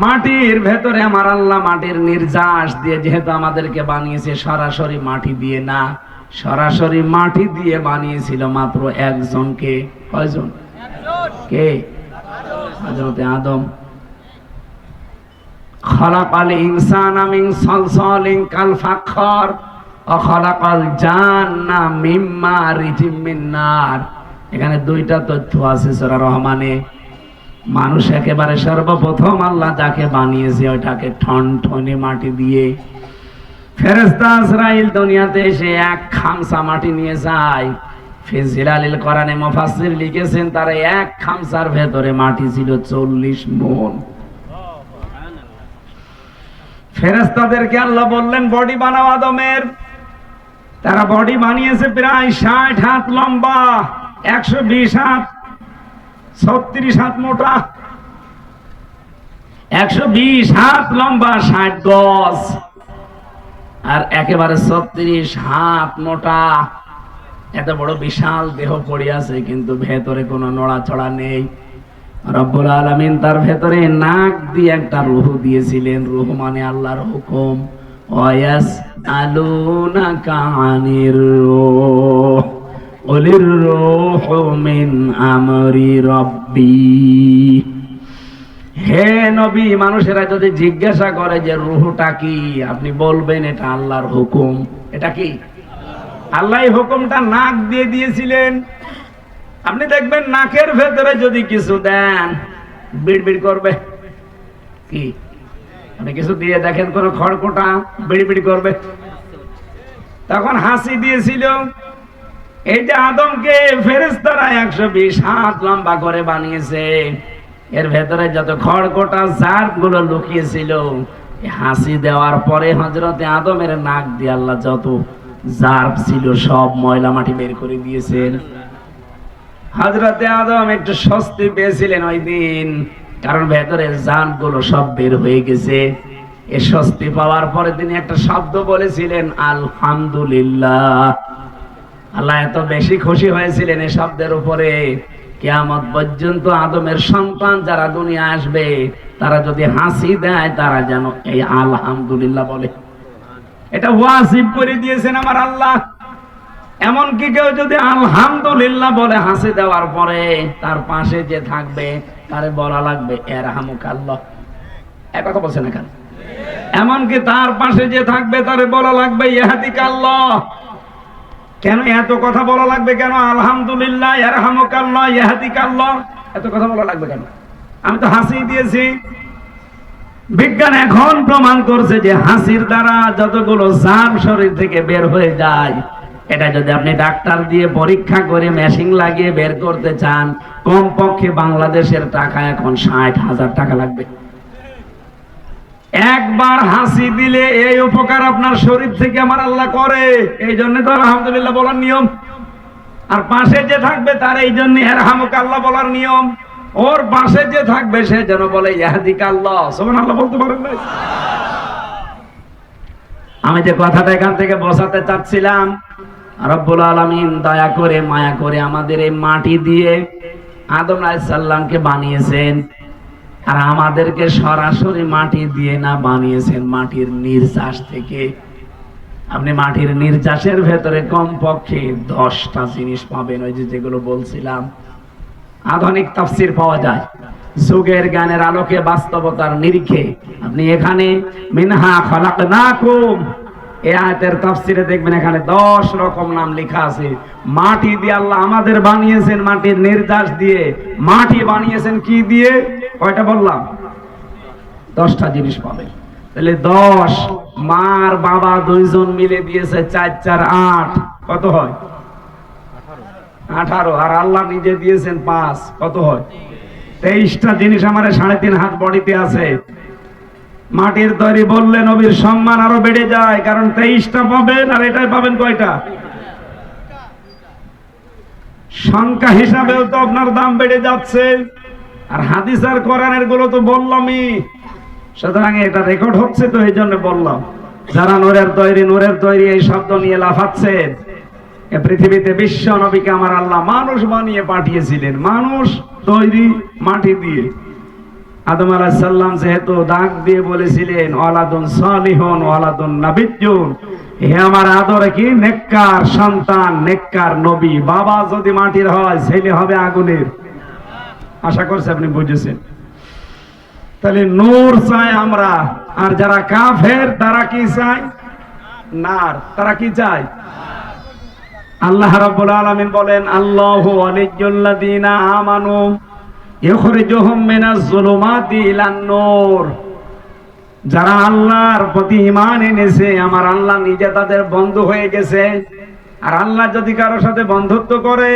মাটির ভেতরে আমার আল্লাহ মাটির নির্যাস দিয়ে, যেহেতু আমাদেরকে বানিয়েছে সরাসরি মাটি দিয়ে না, সরাসরি মাটি দিয়ে বানিয়েছিল মাত্র একজনকে। কয়জন? কে? হযরত আদম। খালাকাল ইনসানা মিন সালসালিন কাল ফাখর ওয়া খালাকাল জান্না মিন মারিজিম মিন নার। এখানে 2টা তথ্য আছে সূরা রহমানে। মানুষ একেবারে সর্বপ্রথম আল্লাহ যাকে বানিয়েছে ওইটাকে ঠনঠনে মাটি দিয়ে। ফেরেশতা আজরাইল দুনিয়াতে এসে 1 খামসা মাটি নিয়ে যায়। ফিজিলালিল কোরআনে মুফাসসির লিখেছেন তার 1 খামসার ভেতরে মাটি ছিল 40 মণ। ফেরেশতাদেরকে আল্লাহ বললেন বডি বানাও আদমের। তারা বডি বানিয়েছে প্রায় 60 হাত লম্বা, 120 হাত, 36 হাত মোটা। 120 হাত লম্বা, 60 গজ, আর একেবারে 36 হাত মোটা। এত বড় বিশাল দেহ পড়ে আছে, কিন্তু ভেতরে কোনো নড়াচড়া নেই। রব্বুল আলামিন তার ভেতরে নাক দিয়ে একটা রূহ দিয়েছিলেন। রূহ মানে আল্লাহর হুকুম। ওয়ায়াসআলুনাকা আনির রূহ কুলির রূহু মিন আমরি রাব্বি। হে নবী, মানুষেরা যদি জিজ্ঞাসা করে যে রূহটা কি, আপনি বলবেন এটা আল্লাহর হুকুম। এটা কি? আল্লাহ হুকুমটা নাক দিয়ে দিয়েছিলেন। আপনি দেখবেন নাকের ভেতরে যদি কিছু দেন বিড়বিড় করবে। কি? আপনি কিছু দিয়ে দেখেন কোন খড়কোটা বিড়বিড় করবে। তখন হাসি দিয়েছিল। এই যে আদমকে ফেরেশতারা 120 হাত লম্বা করে বানিয়েছে, এর ভেতরে যত খড়কোটা জার্ব গুলো লুকিয়েছিল, হাসি দেওয়ার পরে হযরতে আদমের নাক দিয়ে আল্লাহ যত জার্ব ছিল সব ময়লা মাটি বের করে দিয়েছেন। হযরতে আদম একটু স্বস্তি পেয়েছিলেন ওই দিন, কারণ ভেতরে জার্ব গুলো সব বের হয়ে গেছে। এই স্বস্তি পাওয়ার পরে তিনি একটা শব্দ বলেছিলেন, আলহামদুলিল্লাহ। আল্লাহ এত বেশি খুশি হয়েছিলেন এই শব্দের উপরে, কিয়ামত পর্যন্ত আদমের সন্তান যারা দুনিয়া আসবে তারা যদি হাসি দেয় তারা যেন এই আলহামদুলিল্লাহ বলে। এটা ওয়াজিব করে দিয়েছেন আমার আল্লাহ। এমনকি কেউ যদি আলহামদুলিল্লাহ বলে হাসি দেওয়ার পরে, তার পাশে যে থাকবে তারে বলা লাগবে ইয়ারহামুকাল্লাহ। এক কথা বলছেন না কেন? এমনকি তার পাশে যে থাকবে তারে বলা লাগবে ইয়াহদিকাল্লাহ। কেন এত কথা বলা লাগবে? কেন আলহামদুলিল্লাহ, ইয়ারহামুকাল্লাহ, ইয়াহদিকাল্লাহ এত কথা বলা লাগবে কেন? আমি তো হাসি দিয়েছি। বিজ্ঞান এখন প্রমাণ করছে যে হাসির দ্বারা যতগুলো জার্ম শরীর থেকে বের হয়ে যায়, এটা যদি আপনি ডাক্তার দিয়ে পরীক্ষা করে মেশিন লাগিয়ে বের করতে চান, কমপক্ষে বাংলাদেশের টাকা এখন 60,000 টাকা লাগবে। একবার হাসি দিলে এই উপকার আপনার শরীর থেকে আমার আল্লাহ করে। এই জন্য তো আলহামদুলিল্লাহ বলার নিয়ম। আর পাশে যে থাকবে তার এই জন্য ইয়ারহামুকাল্লাহ বলার নিয়ম। ওর পাশে যে থাকবে সে যেন বলে ইয়াহদিকাল্লাহ। সুবহানাল্লাহ বলতে পারেন না? আমি যে কথাটা এখান থেকে বোঝাতে চাচ্ছিলাম, রব্বুল আলামিন দয়া করে মায়া করে আমাদের এই মাটি দিয়ে আদম আলাইহিস সালামকে বানিয়েছেন। আর আমাদেরকে সরাসরি মাটি দিয়ে না, বানিয়েছেন মাটির নির্যাস থেকে। আপনি মাটির নির্যাসের ভেতরে কমপক্ষে 10টা জিনিস পাবেন। ওই যে যেগুলো বলছিলাম, আধুনিক তাফসীর পাওয়া যায় যুগের জ্ঞানের আলোকে, বাস্তবতার নিরিখে। আপনি এখানে মিনহা খালাকনাকুম, এই আয়াতের তাফসীরে দেখবেন এখানে 10 রকম নাম লেখা আছে। মাটি দিয়ে আল্লাহ আমাদের বানিয়েছেন, মাটির নির্যাস দিয়ে। মাটি বানিয়েছেন কি দিয়ে? কয়টা বললাম? 10টা জিনিস পাবেন। তাহলে 10 মার বাবা দুইজন মিলে দিয়েছে 4 4 8, কত হয়? 18। আর আল্লাহ নিজে দিয়েছেন 5, কত হয়? 23টা জিনিস আমার 3.5 হাত বডিতে আছে। মাটির তৈরি বললে নবীর সম্মান আরো বেড়ে যায়, কারণ 23টা পাবেন আর এটাই পাবেন কয়টা? সংখ্যা হিসাবেও তো আপনার দাম বেড়ে যাচ্ছে। আর হাদিস আর কোরআনের গুলো তো বললামই, সুতরাং এটা রেকর্ড হচ্ছে, তো এই জন্য বললাম। যারা নূরের তৈরি এই শব্দ নিয়ে লাফাচ্ছেন, এ পৃথিবীতে বিশ্ব নবীকে আমার আল্লাহ মানুষ বানিয়ে পাঠিয়েছিলেন, মানুষ তৈরি মাটি দিয়ে। আদম আলাইহিস সালাম যেহেতু ডাক দিয়ে বলেছিলেন ওয়ালাদুন সালিহুন ওয়ালাদুন নাবিয়্যুন, হে আমার আদরে কি নেককার সন্তান, নেককার নবী। বাবা যদি মাটির হয়, ছেলে হবে আগুনের। আশা করছি আপনি বুঝেছেন। তাহলে নূর চাই আমরা। আর যারা কাফের তারা কি চায়? নার। তারা কি চায়? আল্লাহ রাব্বুল আলামিন বলেন, আল্লাহু ওয়ালিয়্যুল্লাযীনা আমানু ইখরিজুহুম মিনাজ যুলুমাতি ইলান নূর। যারা আল্লাহর প্রতি ঈমান এনেছে, আমার আল্লাহ নিজে তাদের বন্ধু হয়ে গেছে। আর আল্লাহ যদি কারোর সাথে বন্ধুত্ব করে,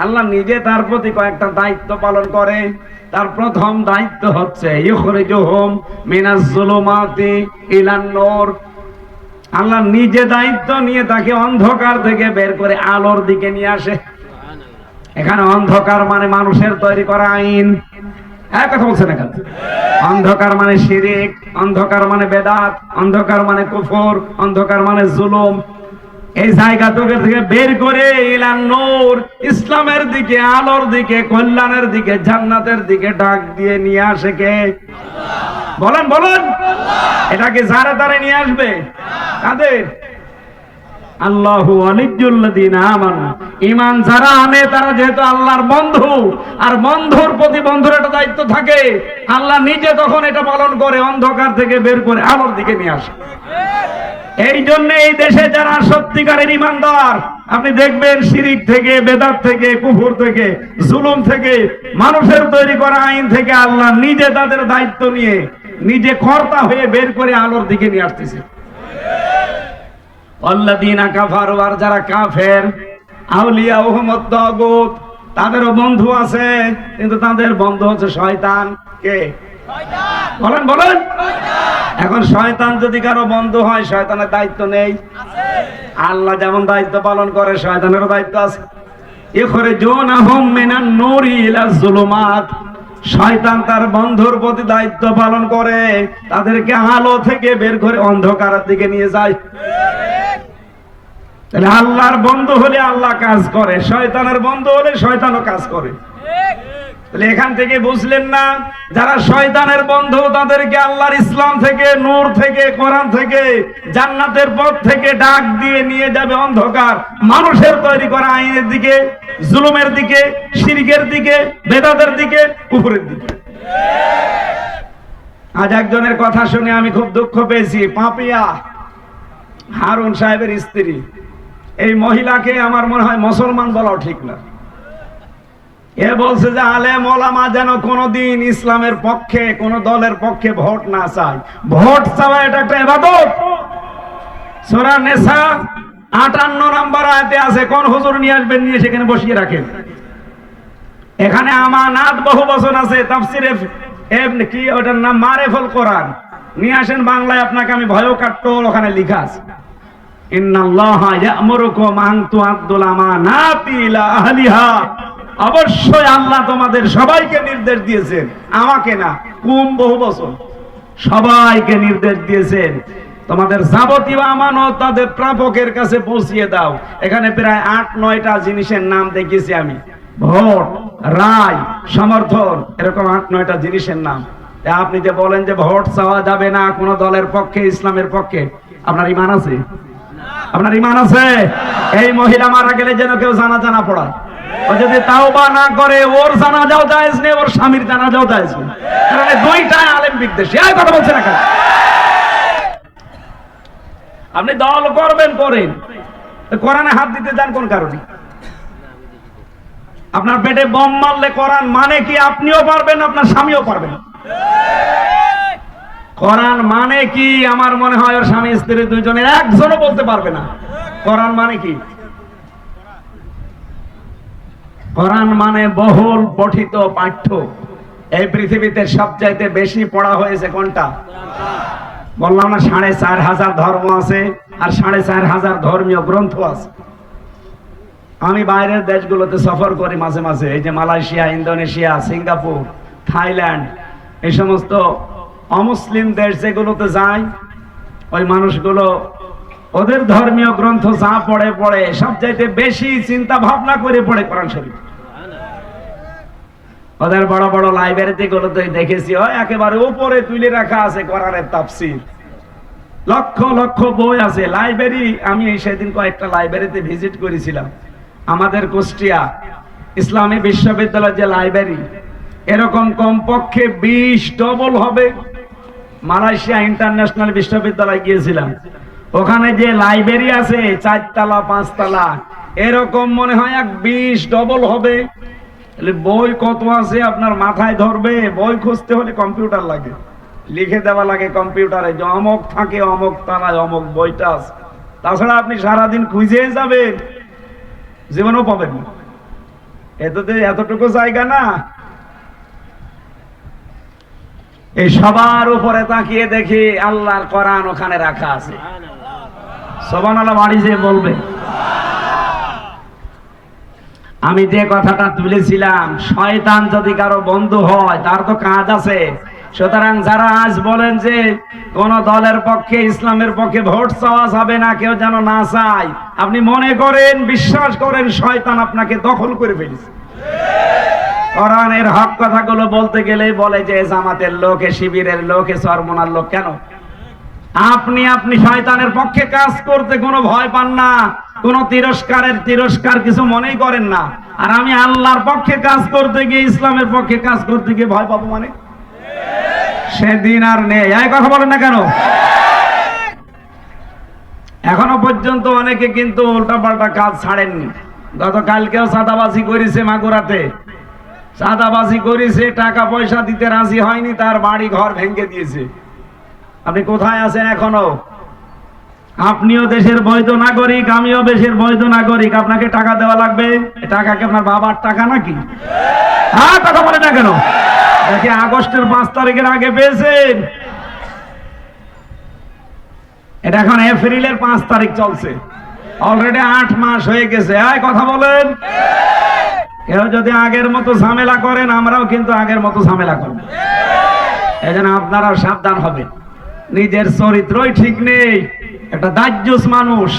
আল্লাহ নিজে তার প্রতি কয়েকটা দায়িত্ব পালন করে। তার প্রথম দায়িত্ব হচ্ছে ইখরিজুহুম মিনাজ যুলুমাতি ইলান নূর। আল্লাহ নিজে দায়িত্ব নিয়ে তাকে অন্ধকার থেকে বের করে আলোর দিকে নিয়ে আসে। এখানে অন্ধকার মানে মানুষের তৈরি করা আইন। এক কথা বলছেন এখানে। অন্ধকার মানে শিরিক, অন্ধকার মানে বেদাত, অন্ধকার মানে কুফর, অন্ধকার মানে জুলুম। এই জায়গা থেকে বের করে ইলান নূর, ইসলামের দিকে, আলোর দিকে, কল্যাণের দিকে, জান্নাতের দিকে ডাক দিয়ে নিয়ে আসে কে? বলেন বলেন, এটাকে যারা তারা নিয়ে আসবে কাদের? আল্লাহু ওয়ালিয়ুল্লাযিনা আমানু, ঈমান যারা আনে তারা যেহেতু আল্লাহর বন্ধু, আর বন্ধুর প্রতি বন্ধুর একটা দায়িত্ব থাকে, আল্লাহ নিজে তখন এটা পালন করে, অন্ধকার থেকে বের করে আলোর দিকে নিয়ে আসে। এই জন্য এই দেশে যারা সত্যিকারের ঈমানদার, আপনি দেখবেন শিরিক থেকে, বেদাত থেকে, কুফর থেকে, জুলুম থেকে, মানুষের তৈরি করা আইন থেকে আল্লাহ নিজে তাদের দায়িত্ব নিয়ে নিজে কর্তা হয়ে বের করে আলোর দিকে নিয়ে আসতেছে। আল্লাযীনা কাফারু, আর যারা কাফের, আউলিয়াউহুম আত-তাগুত, তাদেরও বন্ধু আছে, কিন্তু তাদের বন্ধু হচ্ছে শয়তান। কে? শয়তান। বলেন বলেন, এখন শয়তান যদি কারো বন্ধু হয়, শয়তানের দায়িত্ব নেই? আছে। আল্লাহ যেমন দায়িত্ব পালন করে, শয়তানেরও দায়িত্ব আছে। ইখরিজুনাহুম মিনান নূরি ইলা যুলুমাত, শয়তান তার বন্ধুর প্রতি দায়িত্ব পালন করে, তাদেরকে আলো থেকে বের করে অন্ধকারের দিকে নিয়ে যায়। তাহলে আল্লাহর বন্ধু হলে আল্লাহ কাজ করে, শয়তানের বন্ধু হলে শয়তানও কাজ করে। তাহলে এখান থেকে বুঝলেন না, যারা শয়তানের বন্ধু তাদেরকে আল্লাহর ইসলাম থেকে, নূর থেকে, কোরআন থেকে, জান্নাতের পথ থেকে ডাক দিয়ে নিয়ে যাবে অন্ধকার, মানুষের তৈরি করা আইনের দিকে, জুলুমের দিকে, শিরকের দিকে, বেদাতের দিকে, কুফরের দিকে। আজ একজনের কথা শুনে আমি খুব দুঃখ পেয়েছি। পাপিয়া হারুন সাহেবের স্ত্রী, এই মহিলাকে আমার মনে হয় মুসলমান বলাও ঠিক না। এ বলছে যে আলেম ওলামা যেন কোনদিন ইসলামের পক্ষে, কোন দলের পক্ষে ভোট না চায়। ভোট চাওয়া এটা একটা ইবাদত। সূরা নিসা 58 নম্বর আয়াতে আছে, কোন হুজুর নিয়ে আসবেন, নিয়ে সেখানে বসিয়ে রাখেন। এখানে আমানাত বহু বচন আছে, তাফসিরে ইবনে কি ওটার নাম মারিফুল কোরআন, নিয়ে আসেন বাংলায়, আপনাকে আমি ভয়ও কাটতো, ওখানে লেখা আছে ইন্নাল্লাহা ইয়া'মুরুকুম আন তু'আদ্দুল আমানাতি ইলা আহলিহা, অবশ্যই আল্লাহ তোমাদের সবাইকে নির্দেশ দিয়েছেন, আমাকে না, কুম বহু বছর, সবাইকে নির্দেশ দিয়েছেন তোমাদের যাবতীয় আমানত তাদের প্রাপকের কাছে পৌঁছিয়ে দাও। এখানে প্রায় 8-9টা জিনিসের নাম দেখেছি আমি, ভোট, রায়, সমর্থন, এরকম 8-9টা জিনিসের নাম। আপনি যে বলেন যে ভোট চাওয়া যাবে না কোন দলের পক্ষে, ইসলামের পক্ষে, আপনার ঈমান আছে? আপনার ঈমান আছে? এই মহিলা মারা গেলে যেন কেউ জানাজা পড়ায়, ও যদি তাওবা না করে, ওর জানাজাও জায়েজ নেই, ওর স্বামীর জানাজাও জায়েজ নেই, কারণ এই দুইটাই আলেম বিদ্বেষী। এই কথা বলছেন না? আপনি দল করবেন, করেন, কোরআনে হাত দিতে যান কোন কারণে? আপনার পেটে বম মারলে কোরআন মানে কি আপনিও পারবেন, আপনার স্বামীও পারবেন। কোরআন মানে কি আমার মনে হয় ওর স্বামী স্ত্রী দুইজনের একজনও বলতে পারবে না কোরআন মানে কি। কোরআন মানে বহুল পঠিত পাঠ্য। এই পৃথিবীতে সবচাইতে বেশি পড়া হয়েছে কোনটা? বললাম না 4500 ধর্ম আছে, আর 4500 ধর্মীয় গ্রন্থ আছে। আমি বাইরের দেশগুলোতে সফর করি মাঝে মাঝে, এই যে মালয়েশিয়া, ইন্দোনেশিয়া, সিঙ্গাপুর, থাইল্যান্ড, এই সমস্ত অমুসলিম দেশ যেগুলোতে যাই, ওই মানুষগুলো ওদের ধর্মীয় গ্রন্থ যা পড়ে পড়ে সবচাইতে বেশি চিন্তা ভাবনা করে পড়ে কোরআন শরীফ। ওদের বড় বড় লাইব্রেরিতে গুলোতে দেখেছি একেবারে উপরে তুলে রাখা আছে কোরআনের তাফসীর, লক্ষ লক্ষ বই আছে লাইব্রেরি। আমি সেদিন কয়েকটা লাইব্রেরিতে ভিজিট করেছিলাম। আমাদের কুষ্টিয়া ইসলামী বিশ্ববিদ্যালয়ের যে লাইব্রেরি, এরকম কমপক্ষে 20 ডবল হবে। মালয়েশিয়া ইন্টারন্যাশনাল বিশ্ববিদ্যালয় গিয়েছিলাম, ওখানে যে লাইব্রেরি আছে 4 তলা 5 তলা, এরকম মনে হয় 20 ডবল হবে। বই কত আছে আপনার মাথায় ধরবে? বই খুঁজতে হলে কম্পিউটার লাগে, লিখে দেওয়া লাগে কম্পিউটারে যে অমুক থাকে অমুক তলায় অমুক বইটা আছে। তাছাড়া আপনি সারাদিন খুঁজে যাবেন, জীবনও পাবেন না। এতটুকু জায়গা না। এই সবার উপরে তাকিয়ে দেখি আল্লাহর কোরআন ওখানে রাখা আছে। সুবহানাল্লাহ বাড়ি যে বলবে। আমি যে কথাটা তুলেছিলাম, শয়তান যদি কারো বন্ধু হয় তার তো কাজ আছে, সুতরাং যারা আজ বলেন যে কোন দলের পক্ষে, ইসলামের পক্ষে ভোট চাওয়া যাবে না, কেউ যেন না চায়, আপনি মনে করেন, বিশ্বাস করেন, শয়তান আপনাকে দখল করে ফেলেছে। কোরআনের হক কথাগুলো বলতে গেলেই বলে যে জামাতের লোক, শিবিরের লোক, চরমনার লোক। কেন? আপনি শয়তানের পক্ষে কাজ করতে কোনো ভয় পান না, কোন তিরস্কার কিছু মনেই করেন না। আর আমি আল্লাহর পক্ষে কাজ করতে গিয়ে, ইসলামের পক্ষে কাজ করতে গিয়ে ভয় পাবো মানে? সেদিন আর নেই। এই কথা বলেন না কেন? এখনো পর্যন্ত অনেকে কিন্তু উল্টাপাল্টা কাজ ছাড়েননি। গতকালকেও চাঁদাবাজি করেছে মাগুরাতে, চাঁদাবাজি করেছে, টাকা পয়সা দিতে রাজি হয়নি, তার বাড়ি ঘর ভেঙে দিয়েছে। আপনি কোথায় আছেন এখনো? আপনিও দেশের বৈধ নাগরিক, আমিও দেশের বৈধ নাগরিক। আপনাকে টাকা দেওয়া লাগবে? টাকা কি আপনার বাবার টাকা নাকি? হ্যাঁ, কথা বলে না কেন? দেখে আগস্টের 5 তারিখের আগে পেয়েছেন? এটা এখন এপ্রিলের 5 তারিখ চলছে, অলরেডি 8 মাস হয়ে গেছে। কথা বলেন। কেউ যদি আগের মতো ঝামেলা করেন, আমরাও কিন্তু আগের মতো ঝামেলা করব। এই জন্য আপনারাও সাবধান হবেন। নিজের চরিত্রই ঠিক নেই, একটা দাজ্জুস মানুষ,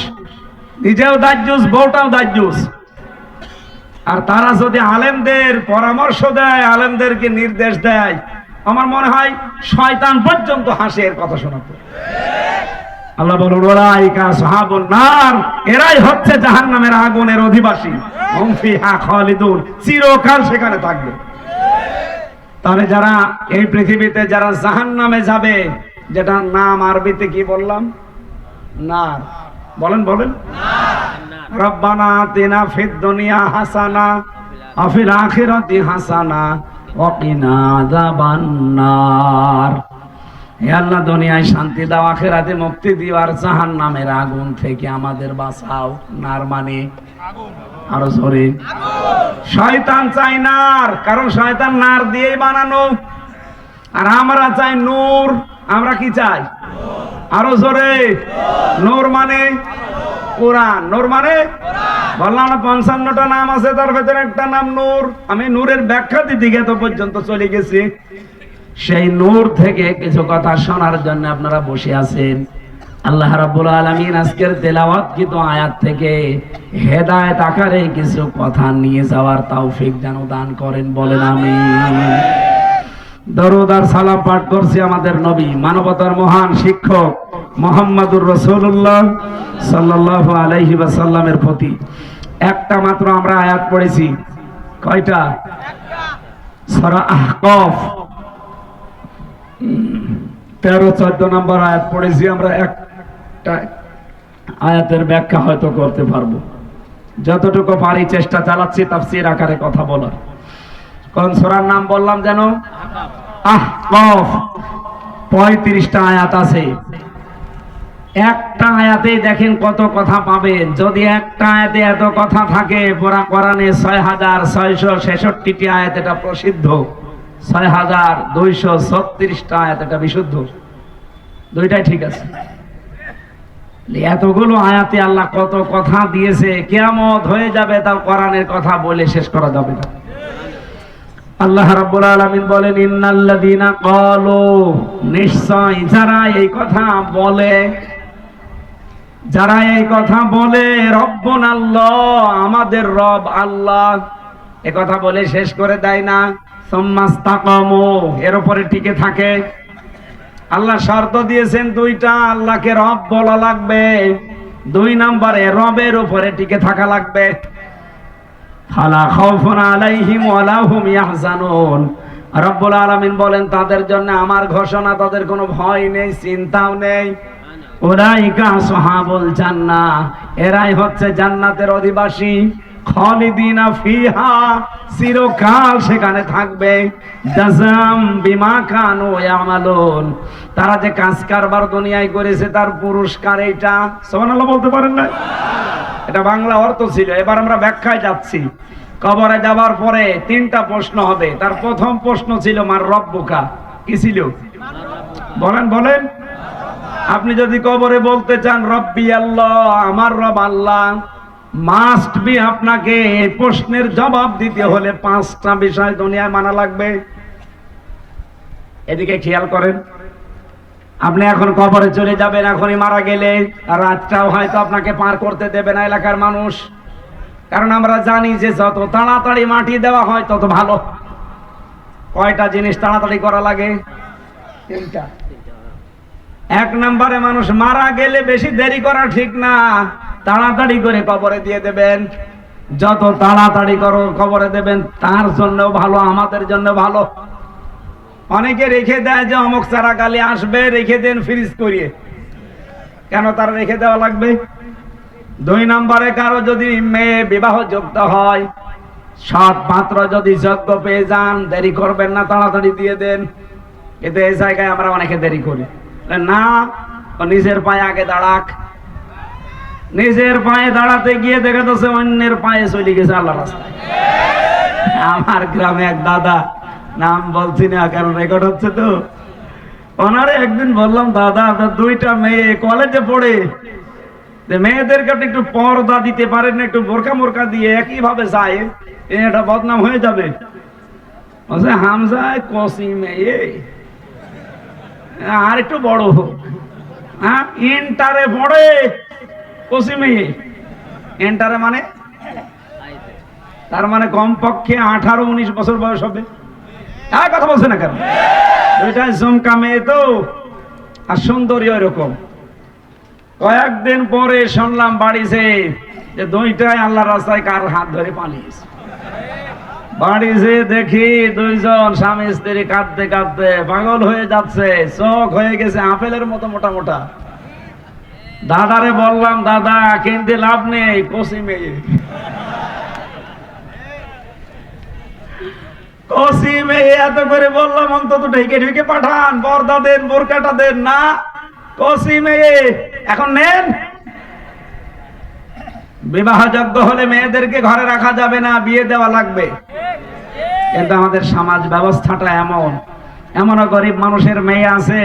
নিজেও দাজ্জুস, বউটাও দাজ্জুস। আর তারা যদি আলেমদের পরামর্শ দেয়, আলেমদেরকে নির্দেশ দেয়, আমার মনে হয় শয়তান পর্যন্ত হাসে এর কথা শোনাতে। আল্লাহ বলুন, উলাইকা আসহাবুন নার, এরাই হচ্ছে জাহান্নামের আগুনের অধিবাসী, হুম ফিহা খালিদুন, চিরকাল সেখানে থাকবে। তাহলে যারা এই পৃথিবীতে যারা জাহান্নামে যাবে, যেটা নাম আরবিতে কি বললাম? নার। বলেন বলেন। রব্বানা আতিনা ফিদ দুনিয়া হাসানা ওয়া ফিল আখিরাতি হাসানা ওয়া কিনা আযাবান নার। হে আল্লাহ, দুনিয়ায় শান্তি দাও, আখিরাতে মুক্তি দিও, আর জাহান্নামের আগুন থেকে আমাদের বাঁচাও। নার মানে আগুন। আরো জোরে। শয়তান চাই নার, কারণ শয়তান নার দিয়েই বানানো। আর আমরা চাই নূর। আমরা কি চাই? আরো জোরে। নূর মানে কোরআন। নূর মানে বললাম না 55টা নাম আছে, তার ভেতরে একটা নাম নূর। আমি নূরের ব্যাখ্যা দিতে গিয়ে তো পর্যন্ত চলে গেছি। সেই নূর থেকে কিছু কথা শোনার জন্য আপনারা বসে আছেন। আল্লাহ রাব্বুল আলামিন আজকের তেলাওয়াতকৃত আয়াত থেকে হেদায়েত আকারে কিছু কথা নিয়ে যাওয়ার তৌফিক যেন দান করেন, বলেন আমিন। দরুদ আর সালাম পাঠ করছি আমাদের নবী, মানবতার মহান শিক্ষক মুহাম্মদুর রাসূলুল্লাহ সাল্লাল্লাহু আলাইহি ওয়াসাল্লামের প্রতি। একটা মাত্র আমরা আয়াত পড়েছি। কয়টা? সূরা আহকাফ 13-14 নম্বর আয়াত পড়েছি আমরা। একটা আয়াতের ব্যাখ্যা হয়তো করতে পারবো, যতটুকু পারি চেষ্টা চালাচ্ছি তাফসীর আকারে কথা বলার। কোন সূরার নাম বললাম যেন? আহকাফ। 35টা আয়াত আছে। একটা আয়াতেই দেখেন কত কথা পাবেন। যদি একটা আয়াতে এত কথা থাকে, পুরা কোরআনে 6666টি আয়াত, এটা প্রসিদ্ধ। 6236টা আয়াত, এটা বিশুদ্ধ। দুইটাই ঠিক আছে। এতগুলো আয়াতে আল্লাহ কত কথা দিয়েছে, কিয়ামত হয়ে যাবে তাও কোরআনের কথা বলে শেষ করা যাবে না। আল্লাহ রাব্বুল আলামিন বলেন, ইন্নাল্লাযীনা ক্বালু, নিশ্চয় যারা এই কথা বলে, যারা এই কথা বলে, রব্বুনাল্লাহ, আমাদের রব আল্লাহ, এই কথা বলে শেষ করে দেয় না। সুম্মাস্তাকামু, এর উপরে টিকে থাকে। আল্লাহ শর্ত দিয়েছেন দুইটা, আল্লাহকে রব বলা লাগবে, 2 নম্বরে রবের উপরে টিকে থাকা লাগবে। ফালা খাউফুন আলাইহিম ওয়ালা হুম ইয়াহজানুন, রব্বুল আলামিন বলেন তাদের জন্য আমার ঘোষণা, তাদের কোনো ভয় নেই, চিন্তাও নেই। উলাইকা আসহাবুল জান্নাহ, এরাই হচ্ছে জান্নাতের অধিবাসী। খালিদিনা ফিহা, চিরকাল সেখানে থাকবে। জাযাম বিমা কানু ইয়ামালুন, তারা যে কাজ কারবার দুনিয়ায় করেছে তার পুরস্কার এইটা। সুবহানাল্লাহ বলতে পারেন না? এটা বাংলা অর্থ ছিল। এবার আমরা ব্যাখ্যায় যাচ্ছি। কবরে যাবার পরে 3টা প্রশ্ন হবে। তার প্রথম প্রশ্ন ছিল মার রব্বুকা, কি ছিল? বলেন বলেন। আপনি যদি কবরে বলতে চান রব্বি আল্লাহ, আমার রব আল্লাহ, মাস্ট বি আপনাকে এই প্রশ্নের জবাব দিতে হলে 5টা বিষয় দুনিয়ায় মানা লাগবে। এদিকে খেয়াল করেন, আপনি এখন কবরে চলে যাবেন, এখনই মারা গেলে আর রাতটাও হয়তো আপনাকে পার করতে দেবে না এলাকার মানুষ। কারণ আমরা জানি যে যত তাড়াতাড়ি মাটি দেওয়া হয় তত ভালো। কয়টা জিনিস তাড়াতাড়ি করা লাগে? তিনটা। এক নম্বরে, মানুষ মারা গেলে বেশি দেরি করা ঠিক না, তাড়াতাড়ি করে কবরে দিয়ে দেবেন। যত তাড়াতাড়ি করো কবরে দেবেন তার জন্য ভালো, আমাদের জন্য ভালো। অনেকে রেখে দেয় যে অমুক চারা কালে আসবে, রেখে দেন ফ্রিজ করিয়ে। কেন তার রেখে দেওয়া লাগবে? দুই নম্বরে, কারো যদি মেয়ে বিবাহ যোগ্য হয়, সৎ পাত্র যদি যোগ্য পেয়ে যান, দেরি করবেন না, তাড়াতাড়ি দিয়ে দেন। কিন্তু এই জায়গায় আমরা অনেকে দেরি করি না, নিজের পায়ে আগে দাঁড়াক। নিজের পায়ে দাঁড়াতে গিয়ে দেখা যাচ্ছে অন্যের পায়ে চলে গেছে আল্লাহ রাস্তায়। আমার গ্রামে এক দাদা, নাম বলছি না কারণ রেকর্ড হচ্ছে তো, ওনারে একদিন বললাম, দাদা আপনার দুইটা মেয়ে কলেজে পড়ে, মেয়েদেরকে আপনি একটু পর্দা দিতে পারেন না, একটু বোরকা মোরকা দিয়ে একই ভাবে যায়, এটা বদনাম হয়ে যাবে। হামজায় কসি মেয়ে আর একটু বড় হোক, হ্যাঁ ইন্টারে পড়ে, কসি মেয়ে ইন্টারে মানে তার মানে কমপক্ষে 18-19 বছর বয়স হবে। আর কথা বলছে না কেন? দুইটা জমকা মেয়ে তো, আর সুন্দরী এরকম। কয়েকদিন পরে শুনলাম বাড়িছে যে দুইটাই আল্লাহ রাস্তায় কার হাত ধরে পালিয়েছে। বাড়িছে দেখি দুইজন স্বামী স্ত্রী কাঁদতে কাঁদতে পাগল হয়ে যাচ্ছে, চোখ হয়ে গেছে আপেলের মতো মোটা মোটা। দাদারে বললাম, দাদা কিনতে লাভ নেই, কসি মেয়ে। কসি মেয়ে এত করে বললাম, অন্তত ঢেকে ঢেকে পাঠান, পর্দা দেন, বোরকাটা দেন না, কসি মেয়ে এখন নেন। বিবাহযোগ্য হলে মেয়েদেরকে ঘরে রাখা যাবে না, বিয়ে দেওয়া লাগবে। কিন্তু আমাদের সমাজ ব্যবস্থাটা এমন, এমনও গরিব মানুষের মেয়ে আছে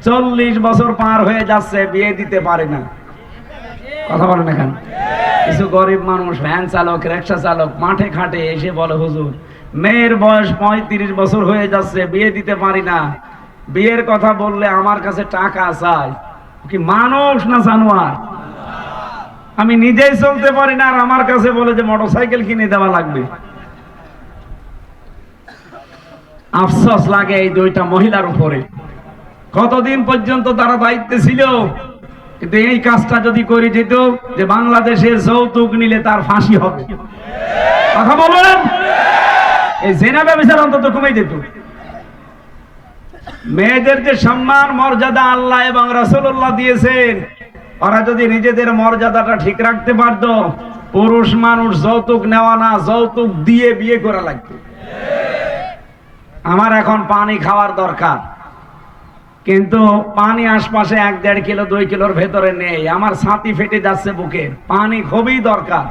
40 বছর পার হয়ে যাচ্ছে, বিয়ে দিতে পারে না। কথা বলেন এখানে কিছু গরিব মানুষ, ভ্যান চালক, রিক্সা চালক, মাঠে খাটে এসে বলে, হুজুর মেয়ের বয়স 35 বছর হয়ে যাচ্ছে, বিয়ে দিতে পারি না। বিয়ের কথা বললে আমার কাছে টাকা চাই। কি মানুষ না জানোয়ার? আমি নিজেই চলতে পারি না, আর আমার কাছে বলে যে মোটরসাইকেল কিনে দেওয়া লাগবে। আফসোস লাগে এই দুইটা মহিলার উপরে। কতদিন পর্যন্ত তারা দায়িত্বে ছিল, কিন্তু এই কাজটা যদি করে যেত যে বাংলাদেশে যৌতুক নিলে তার ফাঁসি হবে। কথা বলেন, এই জেনা ব্যবসার অন্তত কমে যেত। মেয়েদের যে সম্মান মর্যাদা আল্লাহ এবং রাসূলুল্লাহ দিয়েছেন, ওরা যদি নিজেদের মর্যাদাটা ঠিক রাখতে পারত, পুরুষ মানুষ যৌতুক নেওয়া না, যৌতুক দিয়ে বিয়ে করা লাগতো। আমার এখন পানি খাওয়ার দরকার, কিন্তু পানি আশপাশে 1-1.5 কিলো 2 কিলোর ভেতরে নেই, আমার ছাতি ফেটে যাচ্ছে বুকে, পানি খুবই দরকার।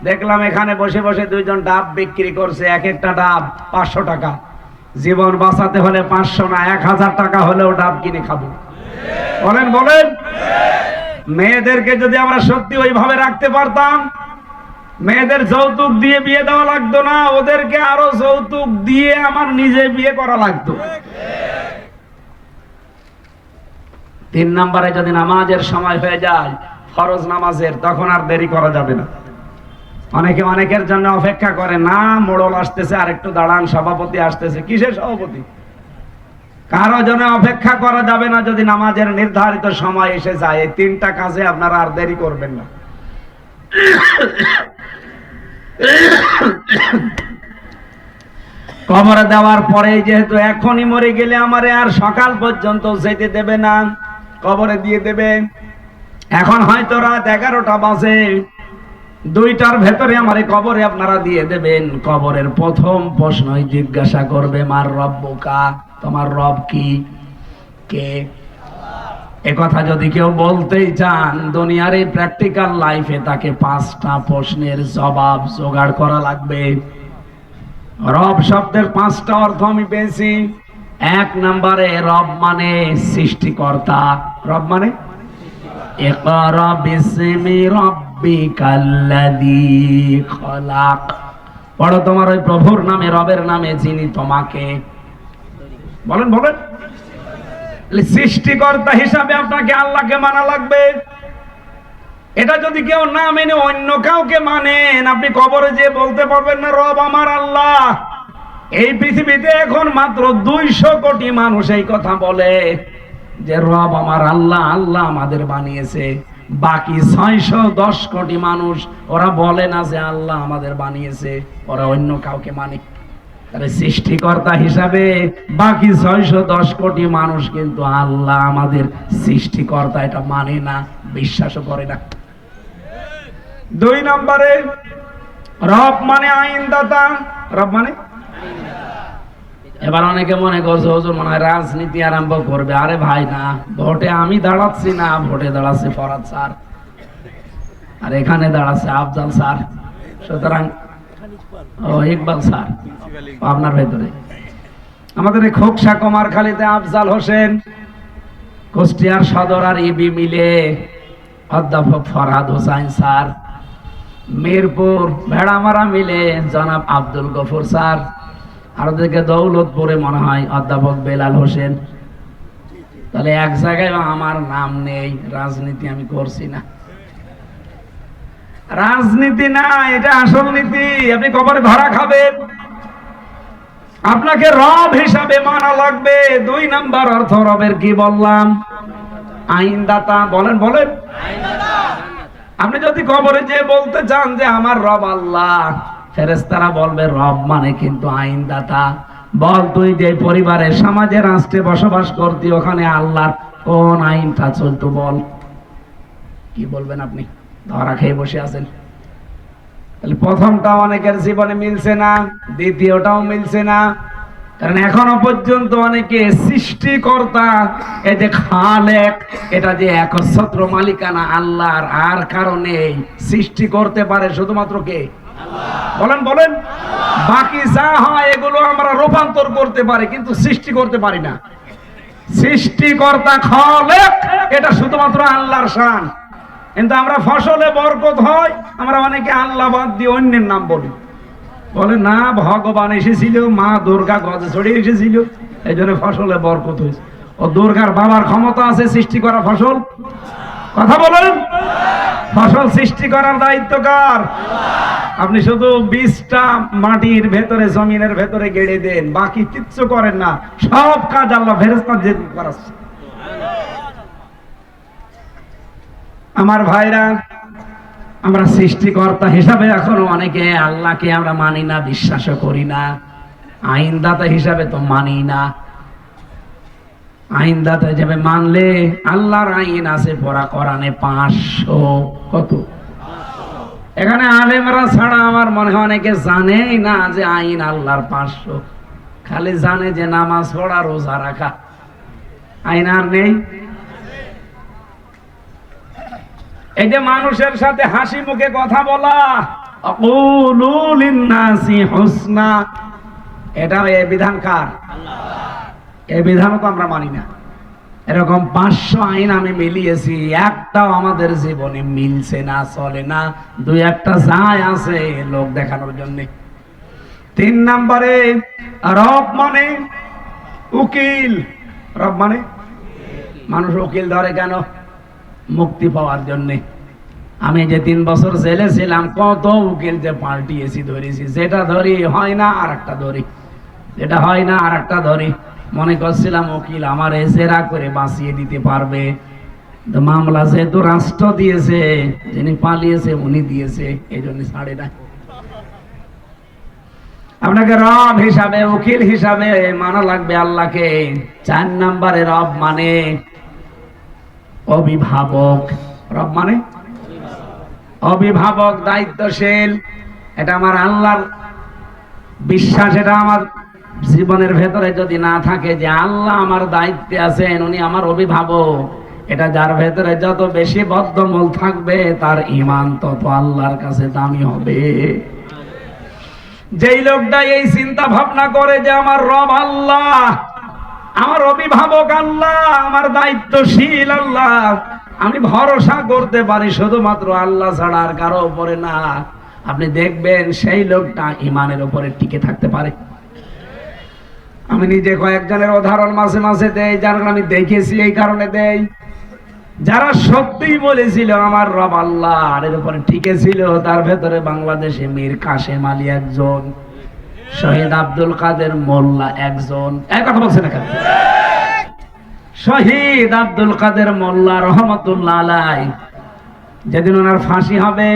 দেখলাম এখানে বসে বসে দুইজন ডাব বিক্রি করছে, এক একটা ডাব 500 টাকা। জীবন বাঁচাতে হলে 500 না 1000 টাকা হলেও ডাব কিনে খাবো। বলেন বলেন, মেয়েদেরকে যদি আমরা সত্যি ওইভাবে রাখতে পারতাম, মেয়েদের যৌতুক দিয়ে বিয়ে দেওয়া লাগতো না, ওদেরকে আরো যৌতুক দিয়ে আমার নিজে বিয়ে করা লাগতো। 3 নম্বরে, যদি নামাজের সময় হয়ে যায়, ফরজ নামাজের, তখন আর দেরি করা যাবে না। অনেকে অনেকের জন্য অপেক্ষা করে, না মোড়ল আসতেছে আর একটু দাঁড়ান, সভাপতি আসতেছে। কিসের সভাপতি? কারো জন্য অপেক্ষা করা যাবে না। যদি নামাজের নির্ধারিত সময় এসে যায়, এই 3টা কাজে আপনারা আর দেরি করবেন না। কবরে দেওয়ার পরে যেহেতু এখনই মরে গেলে আমারে আর সকাল পর্যন্ত যেতে দেবে না, কবরে দিয়ে দেবে। এখন হয়তো রাত 11টা বাজে, 2টার ভেতরে আমারে কবরে আপনারা দিয়ে দেবেন। কবরের প্রথম প্রশ্নই জিজ্ঞাসা করবে, মার রব্বুকা, তোমার রব কি, কে? একথা যদি কেউ বলতেই চান, দুনিয়ার এই প্র্যাকটিক্যাল লাইফে তাকে 5টা প্রশ্নের জবাব জোগাড় করা লাগবে। রব শব্দের 5টা অর্থ আমি পেয়েছি। 1 নম্বরে, রব মানে সৃষ্টিকর্তা। রব মানে ইকরা বিসমি রাব্বিকাল্লাযী খলাক, পড়ো তোমার ওই প্রভুর নামে, রবের নামে, যিনি তোমাকে বলেন বলেন। সৃষ্টিকর্তা হিসাবে আপনাকে আল্লাহকে মানা লাগবে। এটা যদি কেউ না মেনে অন্য কাউকে মানেন, আপনি কবরে যেয়ে বলতে পারবেন না রব আমার আল্লাহ। এই পৃথিবীতে এখন মাত্র 200 কোটি মানুষ এই কথা বলে যে রব আমার আল্লাহ, আল্লাহ আমাদের বানিয়েছে। বাকি 610 কোটি মানুষ ওরা বলে না যে আল্লাহ আমাদের বানিয়েছে, ওরা অন্য কাউকে মানে। তাহলে সৃষ্টিকর্তা হিসাবে বাকি 610 কোটি মানুষ কিন্তু আল্লাহ আমাদের সৃষ্টিকর্তা এটা মানে না, বিশ্বাসও করে না। 2 নম্বরে রব মানে আইনদাতা। রব মানে, এবার অনেকে মনে করছে হুজুর মনে হয় রাজনীতি আরম্ভ করবে। আরে ভাই না, ভোটে আমি দাঁড়াচ্ছি না, ভোটে দাঁড়াচ্ছে ফরাদ স্যার, আর এখানে দাঁড়াচ্ছে আফজাল স্যার, সুতরাং ইকবাল স্যার আপনার ভেতরে। আমাদের এই খোকসা কুমারখালীতে আফজাল হোসেন, কুষ্টিয়ার সদর আর ইবি মিলে অধ্যাপক ফরহাদ হোসাইন স্যার, মিরপুর ভেড়ামারা মিলে জনাব আব্দুল গফুর স্যার, আর ওদিকে দৌলতপুরে মনে হয় অধ্যাপক বেলাল হোসেন। তাহলে এক জায়গায় আমার নাম নেই। রাজনীতি আমি করছি না, রাজনীতি না, এটা আসল নীতি। আপনি কবরে ধরা খাবেন, আপনাকে রব হিসাবে মানা লাগবে। 2 নাম্বার অর্থ রবের কি বললাম? আইনদাতা। বলেন বলেন। আপনি যদি কবরে যে বলতে চান যে আমার রব আল্লাহ, ফেরেশতারা বলবে রব মানে কিন্তু আইনদাতা। বল তুই যে পরিবারে সমাজে রাষ্ট্রে বসবাস করতি, ওখানে আল্লাহর কোন আইনটা চলতো বল? কি বলবেন আপনি? ধরা খেয়ে বসে আছেন। তাহলে প্রথমটা অনেকের জীবনে মিলছে না, দ্বিতীয়টাও মিলছে না। কারণ এখনো পর্যন্ত অনেকে সৃষ্টিকর্তা, এই যে খালেক, এটা যে একচ্ছত্র মালিকানা আল্লাহর, আর কারণে সৃষ্টি করতে পারে শুধুমাত্র কে? বলেন বলেন। বাকি যা হয় এগুলো আমরা রূপান্তর করতে পারি, কিন্তু সৃষ্টি করতে পারি না। সৃষ্টিকর্তা খালেক, এটা শুধুমাত্র আল্লাহর শান। কিন্তু আমরা ফসলে বরকত হয়, আমরা অনেকে আল্লাহ বাদ দিয়ে অন্যের নাম বলি। বলে না, ভগবান এসেছিল, মা দুর্গা গজে চড়ে এসেছিল, এই জন্য ফসলে বরকত হয়েছে। ও দুর্গার বাবার ক্ষমতা আছে সৃষ্টি করা ফসল? কথা বলেন। ফসল সৃষ্টি করার দায়িত্ব কার? আপনি শুধু বীজটা মাটির ভেতরে, জমিনের ভেতরে গেড়ে দেন, বাকি কিচ্ছু করেন না। সব কাজ আল্লাহ ফেরেশতা দিয়ে করাচ্ছে। আমার ভাইরা, আমরা সৃষ্টিকর্তা হিসাবে এখনো অনেকে আল্লাহকে আমরা মানি না, বিশ্বাসও করি না। আইনদাতা হিসাবে তো মানি না। আইনদাতা হিসাবে মানলে আল্লাহর আইন আছে পড়া কোরআনে 500। কত? এখানে আলেমরা ছাড়া আমার মনে হয় অনেকে জানেই না যে আইন আল্লাহর 500। খালি জানে যে নামাজ পড়া, রোজা রাখা, আইন আর নেই। এই যে মানুষের সাথে হাসি মুখে কথা বলা, আকুলু লিন্নাসি হুসনা, এটা এই বিধান কার? এই বিধানও তো আমরা মানি না। এরকম 500 আইন আমি মিলিয়েছি, একটাও আমাদের জীবনে মিলছে না, চলে না। 2-1টা যায় আছে লোক দেখানোর জন্য। 3 নম্বরে রব মানে উকিল। রব মানে, মানুষ উকিল ধরে কেন? মুক্তি পাওয়ার জন্য। আমি যে 3 বছর জেলে ছিলাম, কত উকিল যে পাল্টিয়েছি, ধরেছি। যেটা ধরি হয় না আর একটা ধরি, যেটা হয় না আর একটা ধরি। মনে করছিলাম উকিল আমার জেরা করে বাঁচিয়ে দিতে পারবে। মামলা যেহেতু রাষ্ট্র দিয়েছে, যিনি পালিয়েছে উনি দিয়েছে, এই জন্য ছাড়ে না। আপনাকে রব হিসাবে, উকিল হিসাবে মানা লাগবে আল্লাহকে। 4 নম্বরে রব মানে অভিভাবক। রব মানে অভিভাবক, দায়িত্বশীল। এটা আমার আল্লাহর বিশ্বাস। এটা আমার জীবনের ভেতরে যদি না থাকে যে আল্লাহ আমার দায়িত্বে আছেন, উনি আমার অভিভাবক, এটা যার ভেতরে যত বেশি বদ্ধমূল থাকবে, তার ঈমান তত আল্লাহর কাছে দামি হবে। যেই লোকটা এই চিন্তা ভাবনা করে যে আমার রব আল্লাহ, আমার অভিভাবক আল্লাহ, আমার দায়িত্বশীল আল্লাহ, আমি ভরসা করতে পারি শুধুমাত্র আল্লাহ ছাড়া আর কারো উপরে না, আপনি দেখবেন সেই লোকটা ঈমানের উপরে টিকে থাকতে পারে। আমি নিজে কয়েকজনের উদাহরণ মাঝে মাঝে দেই, যারা আমি দেখেছি এই কারণে দেই। যারা সত্যিই বলেছিল আমার রব আল্লাহ আর এর উপরে টিকে ছিল, তার ভেতরে বাংলাদেশে মীর কাশেম আলী একজন, শহীদ আব্দুল কাদের মোল্লা একজন। এক কথা বলছে না কেন? শহীদ আব্দুল কাদের মোল্লা রহমতুল্লাহ আলাইহি, যেদিন ওনার ফাঁসি হবে,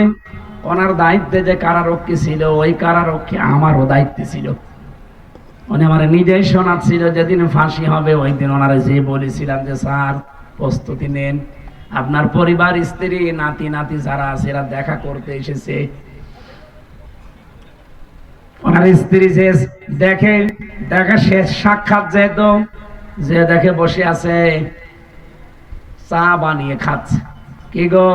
ওনার দায়িত্বে যে কারারক্ষী ছিল, ওই কারারক্ষী আমারও দায়িত্বে ছিল। উনি আমার নিজেই শোনাচ্ছিল, যেদিন ফাঁসি হবে ওই দিন ওনারা যে বলেছিলাম যে স্যার প্রস্তুতি নেন, আপনার পরিবার, স্ত্রী, নাতি নাতি যারা আছে এরা দেখা করতে এসেছে। ওনার স্ত্রী যে দেখা শেষ সাক্ষাৎ যেহেতু, যে দেখে বসে আছে চা বানিয়ে খাচ্ছে। কি গো,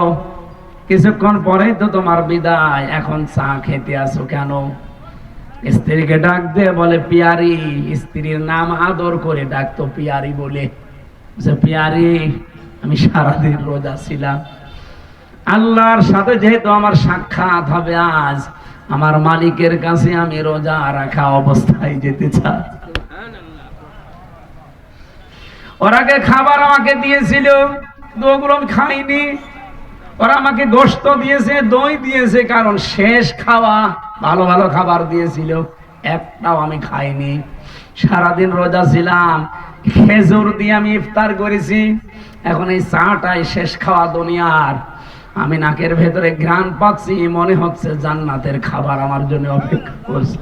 কিছুক্ষণ পরেই তো তোমার বিদায়, এখন চা খেতে আসো কেন? স্ত্রীকে ডাক দিয়ে বলে পিয়ারি। স্ত্রীর নাম আদর করে ডাকতো পিয়ারি বলে, যে পিয়ারি আমি সারাদিন রোজা ছিলাম, আল্লাহর সাথে যেহেতু আমার সাক্ষাৎ হবে আজ, আমার মালিকের কাছে আমি রোজা রাখা অবস্থায় যেতে চাই। ওরা আগে খাবার আমাকে দিয়েছিল, ওগুলো আমি খাইনি। ওরা আমাকে গোশত দিয়েছে, দই দিয়েছে, কারণ শেষ খাওয়া, ভালো ভালো খাবার দিয়েছিল, একটাও আমি খাইনি। সারাদিন রোজা ছিলাম, খেজুর দিয়ে আমি ইফতার করেছি। এখন এই চাটাই শেষ খাওয়া দুনিয়ার, আমি নাকের ভেতরে ঘ্রাণ পাচ্ছি, মনে হচ্ছে জান্নাতের খাবার আমার জন্য অপেক্ষা করছে।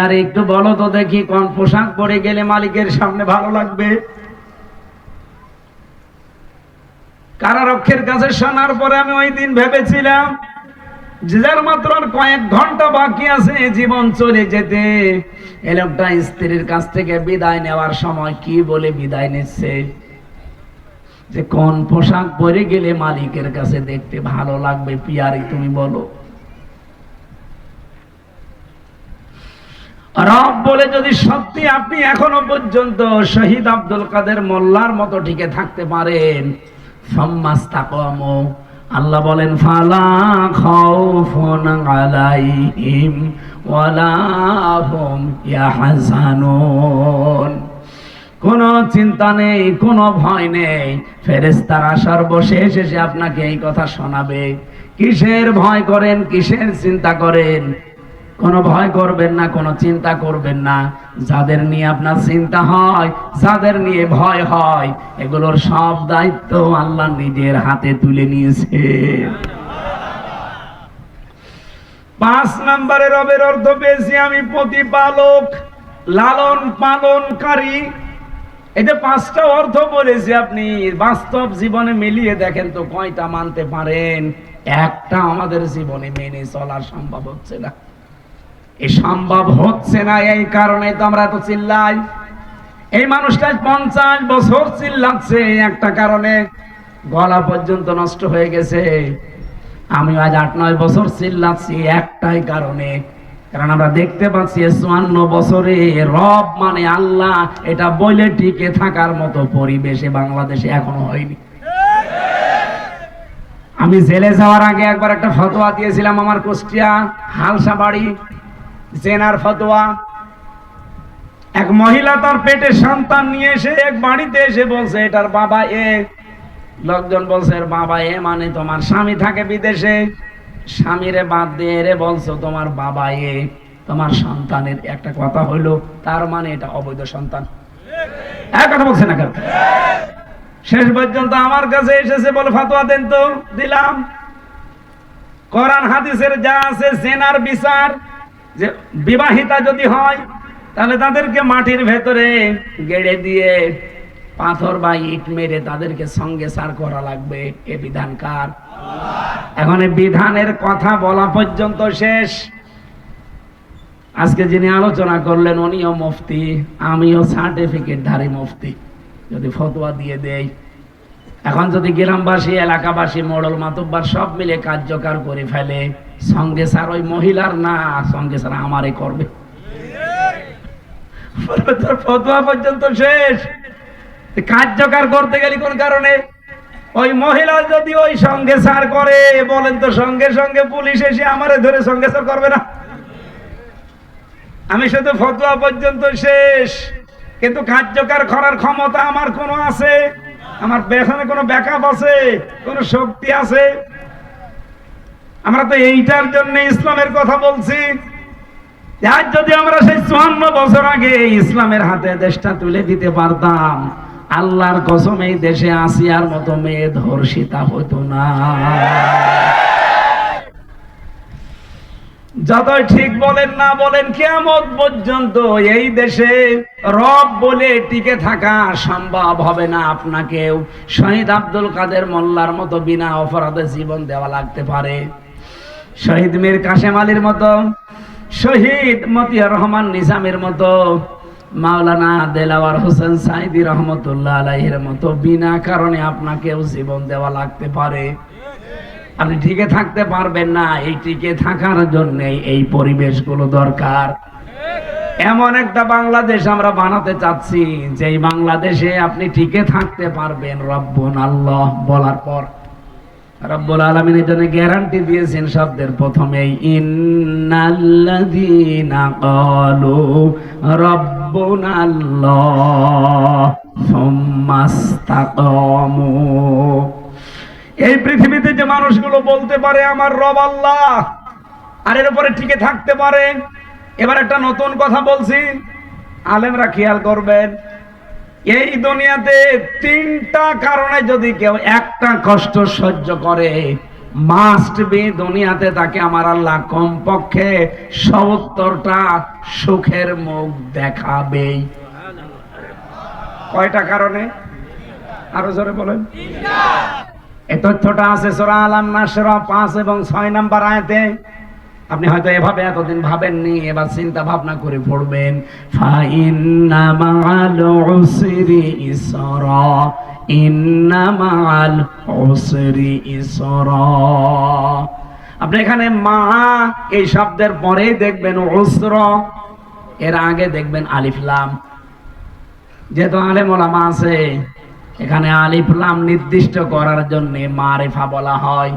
আর একটু বলো তো দেখি, কোন পোশাক পরে গেলে মালিকের সামনে ভালো লাগবে? কারারক্ষের কাছে শোনার পরে আমি ওই দিন ভেবেছিলাম যে যার মাত্র কয়েক ঘন্টা বাকি আছে জীবন চলে যেতে, এই লোকটা স্ত্রীর কাছ থেকে বিদায় নেওয়ার সময় কি বলে বিদায় নিচ্ছে, যে কোন পোশাক পরে গেলে মালিকের কাছে দেখতে ভালো লাগবে? পিয়ারি তুমি বলো। রব বলে যদি সত্যি আপনি এখনো পর্যন্ত শহীদ আব্দুল কাদের মোল্লার মতো টিকে থাকতে পারেন, ফাম্মাস্তাকামু, আল্লাহ বলেন ফালা খাউফুন আলাইহিম ওয়ালা হুম ইয়াহজানুন, কোনো চিন্তা নেই, কোনো ভয় নেই। ফেরেশতারা সর্বশেষ এসে আপনাকে এই কথা শোনাবে। কিসের ভয় করেন, কিসের চিন্তা করেন? কোনো ভয় করবেন না, কোনো চিন্তা করবেন না। যাদের নিয়ে আপনার চিন্তা হয়, যাদের নিয়ে ভয় হয়, এগুলোর সব দায়িত্ব আল্লাহ নিজের হাতে তুলে নিয়েছে। 5 নম্বরে রবের অর্থ পেয়েছি আমি প্রতিপালক, লালন পালনকারী। এই যে 5টা অর্থ বলেছি, আপনি বাস্তব জীবনে মিলিয়ে দেখেন তো কয়টা মানতে পারেন? একটা আমাদের জীবনে মেনে চলা সম্ভব হচ্ছে না। এই সম্ভব হচ্ছে না, এই কারণে তো আমরা এত চিল্লাই। এই মানুষটা 50 বছর চিল্লাচ্ছে একটা কারণে, গলা পর্যন্ত নষ্ট হয়ে গেছে। আমি আজ 8-9 বছর চিল্লাচ্ছি একটাই কারণে, কারণ আমরা দেখতে পাচ্ছি 54 বছরে রব মানে আল্লাহ, এটা বলে টিকে থাকার মতো পরিবেশে বাংলাদেশে এখনো হয়নি। আমি জেলে যাওয়ার আগে একবার একটা ফতোয়া দিয়েছিলাম, আমার কুষ্টিয়া হালসা বাড়ি জেনার ফতোয়া। এক মহিলা তার পেটে সন্তান নিয়ে এসে এক বাড়িতে এসে বলছে এটার বাবা এ। লোকজন বলছে বাবা এ মানে তোমার স্বামী থাকে বিদেশে, স্বামীরে বাদ দিয়ে রে বলছো তোমার বাবা এ, তোমার সন্তানের একটা কথা হইলো, তার মানে এটা অবৈধ সন্তান। এক কথা বলছে না কেন? শেষ পর্যন্ত আমার কাছে এসেছে, বলে ফতোয়া দেন তো। দিলাম। কোরআন হাদিসের যা আছে জেনার বিচার, যে বিবাহিতা যদি হয় তাহলে তাদেরকে মাটির ভেতরে গেড়ে দিয়ে পাথর বা ইট মেরে তাদেরকে সঙ্গে সার করা লাগবে। এ বিধান কার? এখন এই বিধানের কথা বলা পর্যন্ত শেষ। আজকে যিনি আলোচনা করলেন উনিও মুফতি, আমিও সার্টিফিকেট ধারী মুফতি, যদি ফতোয়া দিয়ে দেই। এখন যদি গ্রামবাসী, এলাকাবাসী, মোড়ল মাতব্বার সব মিলে কার্যকর করে ফেলে, সঙ্গে স্যার ওই মহিলার না, সঙ্গে স্যার আমারে করবে। ফতোয়া পর্যন্ত শেষ। কার্যকর করতে গেলে কোন কারণে? ওই মহিলা যদি ওই সঙ্গে স্যার করে, বলেন তো সঙ্গে সঙ্গে পুলিশ এসে আমারে ধরে সঙ্গে স্যার করবে না? আমি শুধু ফতোয়া পর্যন্ত শেষ, কিন্তু কার্যকর করার ক্ষমতা আমার কোনো আছে? আমার পেছনে কোনো ব্যাকআপ আছে, কোনো শক্তি আছে? আমরা তো এইটার জন্য ইসলামের কথা বলছি। আজ যদি আমরা সেই 54 বছর আগে ইসলামের হাতে দেশটা তুলে দিতে পারতাম, আল্লাহর কসম এই দেশে আসিয়ার মতো মেয়ে ধর্ষিতা হতো না। যতই ঠিক বলেন না বলেন, কিয়ামত পর্যন্ত এই দেশে রব বলে টিকে থাকা সম্ভব হবে না। আপনাকেও শহীদ আব্দুল কাদের মোল্লার মতো বিনা অপরাধে জীবন দেওয়া লাগতে পারে, শহীদ মীর কাসেম আলীর মতো, শহীদ মতিয়ার রহমান নিজামের মতো, মাওলানা দেলাওয়ার হোসেন সাইদি রহমতুল্লাহ আলাইহির মতো বিনা কারণে আপনাকেও জীবন দেওয়া লাগতে পারে। আপনি টিকে থাকতে পারবেন না। এই টিকে থাকার জন্য এই পরিবেশগুলো দরকার। এমন একটা বাংলাদেশ আমরা বানাতে চাচ্ছি, যে এই বাংলাদেশে আপনি টিকে থাকতে পারবেন। রব্বুন আল্লাহ বলার পর রব্বুল আলামিনের জন্য গ্যারান্টি দিয়েছেন শব্দের প্রথমেই, ইন্নাল্লাযীনা ক্বালু রাব্বুনাল্লাহ সুম্মা ইসতাকামু। এই পৃথিবীতে যে মানুষগুলো বলতে পারে আমার রব আল্লাহ, আর এর উপরে টিকে থাকতে পারে। এবার একটা নতুন কথা বলছি, আলেমরা খেয়াল করবেন। এই দুনিয়াতে 3টা কারণে যদি কেউ একটা কষ্ট সহ্য করে, মাস্ট বি দুনিয়াতে তাকে আমার আল্লাহ কমপক্ষে 70টা সুখের মুখ দেখাবেই। কয়টা কারণে? আরো জোরে বলেন। এই তথ্যটা আছে সূরা আল নাসর 5 এবং 6 নম্বর আয়াতে। আপনি হয়তো এভাবে এতদিন ভাবেননি, এবার চিন্তা ভাবনা করে পড়বেন। ফাইন্না মাআল উসরি ইসরা, ইন্না মাআল উসরি ইসরা। আপনি এখানে মা এই শব্দের পরেই দেখবেন উসরা, এর আগে দেখবেন আলিফ লাম। যেহেতু আলেম ওলামা আছে, এখানে আলিফ লাম নির্দিষ্ট করার জন্য মারিফা বলা হয়।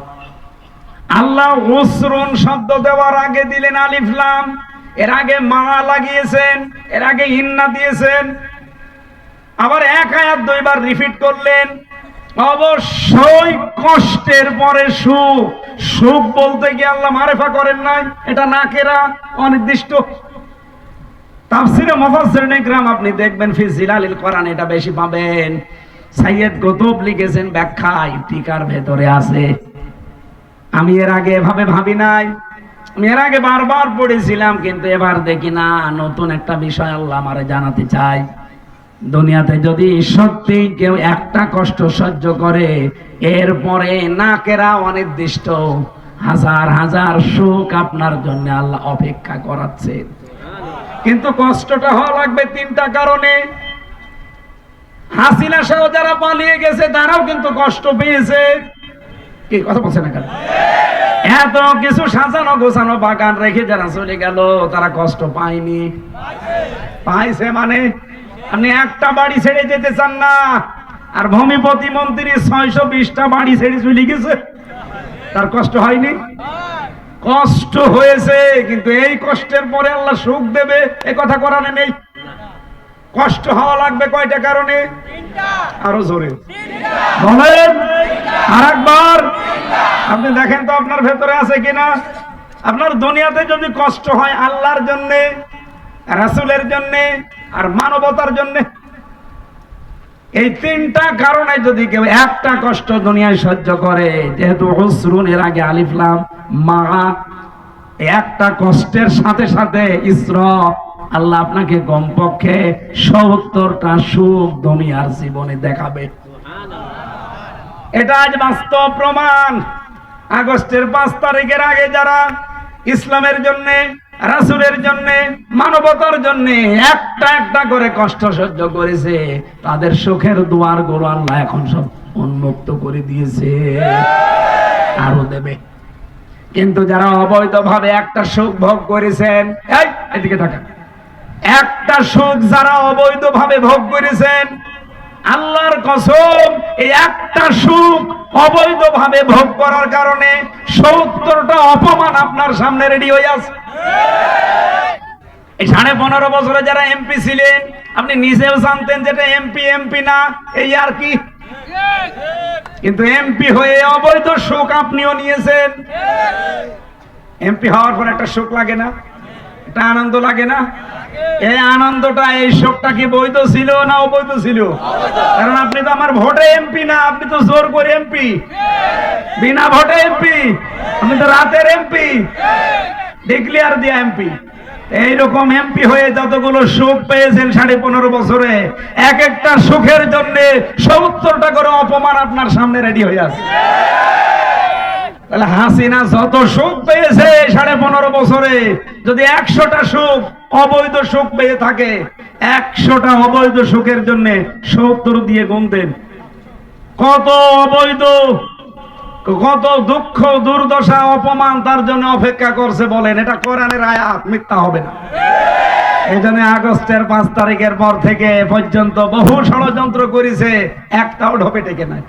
আল্লাহ উসরুন শব্দ দেওয়ার আগে দিলেন আলিফ লাম, এর আগে মা লাগিয়েছেন, এর আগে ইন্না দিয়েছেন। আবার এক আয়াত 2 বার রিপিট করলেন। অবশ্যই কষ্টের পরে সুখ। সুখ বলতে গিয়ে আল্লাহ মারিফা করেন নাই, এটা নাকেরা, অনির্দিষ্ট। তাফসিরে মুফাসসিরিন ইকরাম আপনি দেখবেন ফি জিলালিল কোরআন এটা বেশি পাবেন। সাইয়্যেদ কুতুব লিখেছেন ব্যাখ্যায়, টিকার ভেতরে আছে। আমি এর আগে এভাবে ভাবি নাই, আমি এর আগে বারবার পড়েছিলাম, কিন্তু এবার দেখি না, নতুন একটা বিষয় আল্লাহ আমারে জানাতে চাই। দুনিয়াতে যদি সত্যি কেউ একটা কষ্ট সহ্য করে, এরপরে নাকেরা অনির্দিষ্ট হাজার হাজার সুখ আপনার জন্য আল্লাহ অপেক্ষা করাচ্ছে। কিন্তু কষ্টটা হওয়া লাগবে 3টা কারণে। হাসিনা সহ যারা পালিয়ে গেছে তারাও কিন্তু কষ্ট পেয়েছে। কি কথা বলছে না কেন? এত কিছু সাজানো গোছানো বাগান রেখে যারা চলে গেল, তারা কষ্ট পায়নি? পাইছে। মানে আপনি একটা বাড়ি ছেড়ে যেতে চান না, আর ভূমি প্রতিমন্ত্রী 620টা বাড়ি ছেড়ে চলে গেছে, তার কষ্ট হয়নি? কষ্ট হয়েছে, কিন্তু এই কষ্টের পরে আল্লাহ সুখ দেবে এ কথা কোরআনে নেই। কষ্ট হওয়া লাগবে কয়টা কারণে? 3টা। আরো জোরে বলেন আরেকবার। আপনি দেখেন তো আপনার ভেতরে আছে কিনা। আপনার দুনিয়াতে যদি কষ্ট হয় আল্লাহর জন্য, রাসূলের জন্য, আর মানবতার জন্য, এই 3টা কারণে যদি কেউ একটা কষ্ট দুনিয়ায় সহ্য করে, যেহেতু উসরুন এর আগে আলিফ লাম মা, একটা কষ্টের সাথে সাথে ইসরা, আল্লাহ আপনাকে কমপক্ষে 70টা সুখ দুনিয়ার জীবনে দেখাবে। এটা আজ বাস্তব প্রমাণ। আগস্টের 5 তারিখের আগে যারা ইসলামের জন্য, রাসূলের জন্য, মানবতার জন্য একটা একটা করে কষ্ট সহ্য করেছে, তাদের সুখের দুয়ারগুলো আল্লাহ এখন সব উন্মুক্ত করে দিয়েছে, আরো দেবে। কিন্তু যারা অবৈধভাবে একটা সুখ ভোগ করেছেন, এই এদিকে তাকান, একটা সুখ যারা অবৈধভাবে ভোগ করেছেন, আল্লাহর কসম এই একটা সুখ অবৈধভাবে ভোগ করার কারণে 70টা অপমান আপনার সামনে রেডি হয়ে আছে। এই 15.5 বছরে যারা এমপি ছিলেন, আপনি নিজেও জানতেন যেটা এমপি এমপি না, এই আর কি। কিন্তু এমপি হয়ে অবৈধ সুখ আপনিও নিয়েছেন। এমপি হওয়ার পর একটা সুখ লাগে না, একটা আনন্দ লাগে না? এই আনন্দটা, এই সুখটা কি বৈধ ছিল না অবৈধ ছিল? কারণ আপনি তো আমার ভোটে এমপি না, আপনি তো জোর করে এমপি, বিনা ভোটে এমপি, আপনি তো রাতের এমপি, ডিক্লেয়ার দিয়া এমপি। এইরকম এমপি হয়ে যতগুলো সুখ পেয়েছেন 15.5 বছরে, এক একটা সুখের জন্য 70টা করে অপমান আপনার সামনে রেডি হয়ে আছে। তাহলে হাসিনা যত সুখ পেয়েছে 15.5 বছরে, যদি 100টা সুখ অবৈধ সুখ পেয়ে থাকে, 100টা অবৈধ সুখের জন্য 70 দিয়ে গুনতেন, কত অবৈধ, কত দুঃখ দুর্দশা অপমান তার জন্য অপেক্ষা করছে বলেন। এটা কোরআনের আয়াত, মিথ্যা হবে না। এই জন্য আগস্টের 5 তারিখের পর থেকে পর্যন্ত বহু ষড়যন্ত্র করেছে, একটাও ঢোপে টেকে নাই।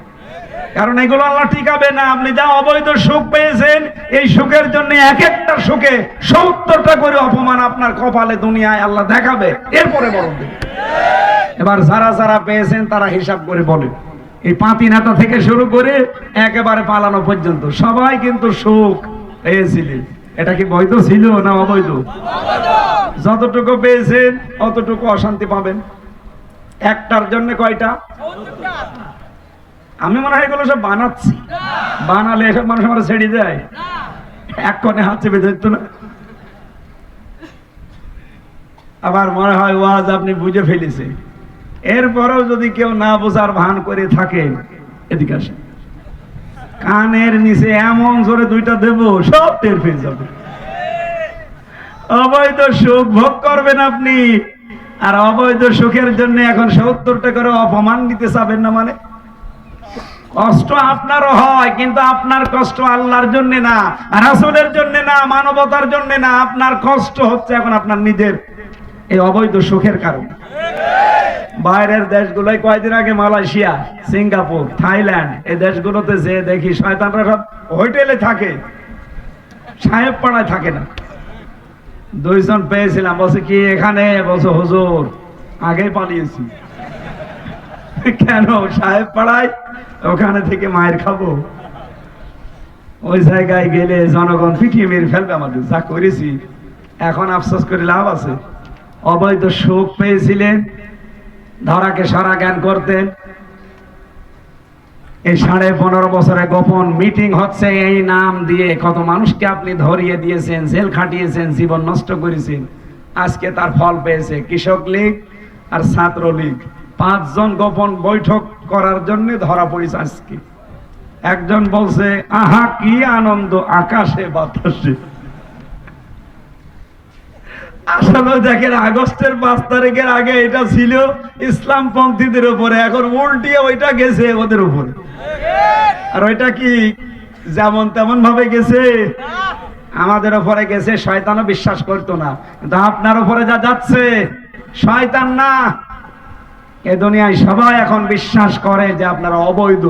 কারণ এগুলো আল্লাহ টিকাবে না। আপনি যা অবৈধ সুখ পেয়েছেন, এই সুখের জন্য এক একটা সুখে 70টা করে অপমান আপনার কপালে দুনিয়ায় আল্লাহ দেখাবে, এরপরে বরং দেবে। এবার যারা যারা পেয়েছেন তারা হিসাব করে বলে, এই পাতি নেতা থেকে শুরু করে একেবারে পালানো পর্যন্ত সবাই কিন্তু সুখ পেয়েছিলেন। এটা কি বৈধ ছিল না অবৈধ? যতটুকু পেয়েছেন অতটুকু অশান্তি পাবেন। একটার জন্য কয়টা? আমি মনে হয় এগুলো সব বানাচ্ছি, বানালে এসব মানুষ আমার ছেড়ে যায়, এক কোণে হাত চেপে ধরতো না। আবার মনে হয় ওয়াজ আপনি বুঝে ফেলেছে, এরপরেও যদি কেউ না বোঝার ভান করে থাকেন, এদিকে আসেন, কানের নিচে এমন জোরে 2টা দেব, সব টের পেয়ে যাবে। অবৈধ সুখ ভোগ করবেন আপনি, আর অবৈধ সুখের জন্য এখন 70টা করে অপমান দিতে চাবেন না। মানে কষ্ট আপনারও হয়, কিন্তু আপনার কষ্ট আল্লাহর জন্য না, রাসূলের জন্য না, মানবতার জন্য না। আপনার কষ্ট হচ্ছে এখন আপনার নিজের এই অবৈধ সুখের কারণে। বাইরের দেশগুলোয় কয়েকদিন আগে মালয়েশিয়া, সিঙ্গাপুর, থাইল্যান্ড, এই দেশগুলোতে যে দেখি শয়তানরা সব হোটেলে থাকে, সাহেব পাড়ায় থাকে না। 2 জন পেয়েছিলাম, বলছে কি এখানে? বলছে হুজুর আগে পালিয়েছি। কেন? সাহেব পাড়ায়, ওখানে থেকে মায়ের খাবো। ওই জায়গায় গেলে জনগণ পিটিয়ে মেরে ফেলবে আমাদের, যা করেছি। এখন আফসোস করে লাভ আছে? অবৈধ সুখ পেয়েছিলেন, ধরাকে সারা জ্ঞান করতেন। এই 15.5 বছরে গোপন মিটিং হচ্ছে এই নাম দিয়ে, কত মানুষকে আপনি ধরিয়ে দিয়েছেন, জেল খাটিয়েছেন, জীবন নষ্ট করেছেন। আজকে তার ফল পেয়েছে কৃষক লীগ আর ছাত্র লীগ। 5 জন গোপন বৈঠক করার জন্য ধরা পড়েছে আজকে। একজন বলছে আহা কি আনন্দ আকাশে বাতাসে। আসলে দেখেন, আগস্টের 5 তারিখের আগে এটা ছিল ইসলাম পন্থীদের উপরে, এখন উল্টিয়ে ওইটা গেছে ওদের উপরে। আর ওইটা কি যেমন তেমন ভাবে গেছে? আমাদের উপরে গেছে। শয়তানও বিশ্বাস করতো না, কিন্তু আপনার উপরে যা যাচ্ছে শয়তান না, এ দুনিয়ায় সবাই এখন বিশ্বাস করে যে আপনারা অবৈধ।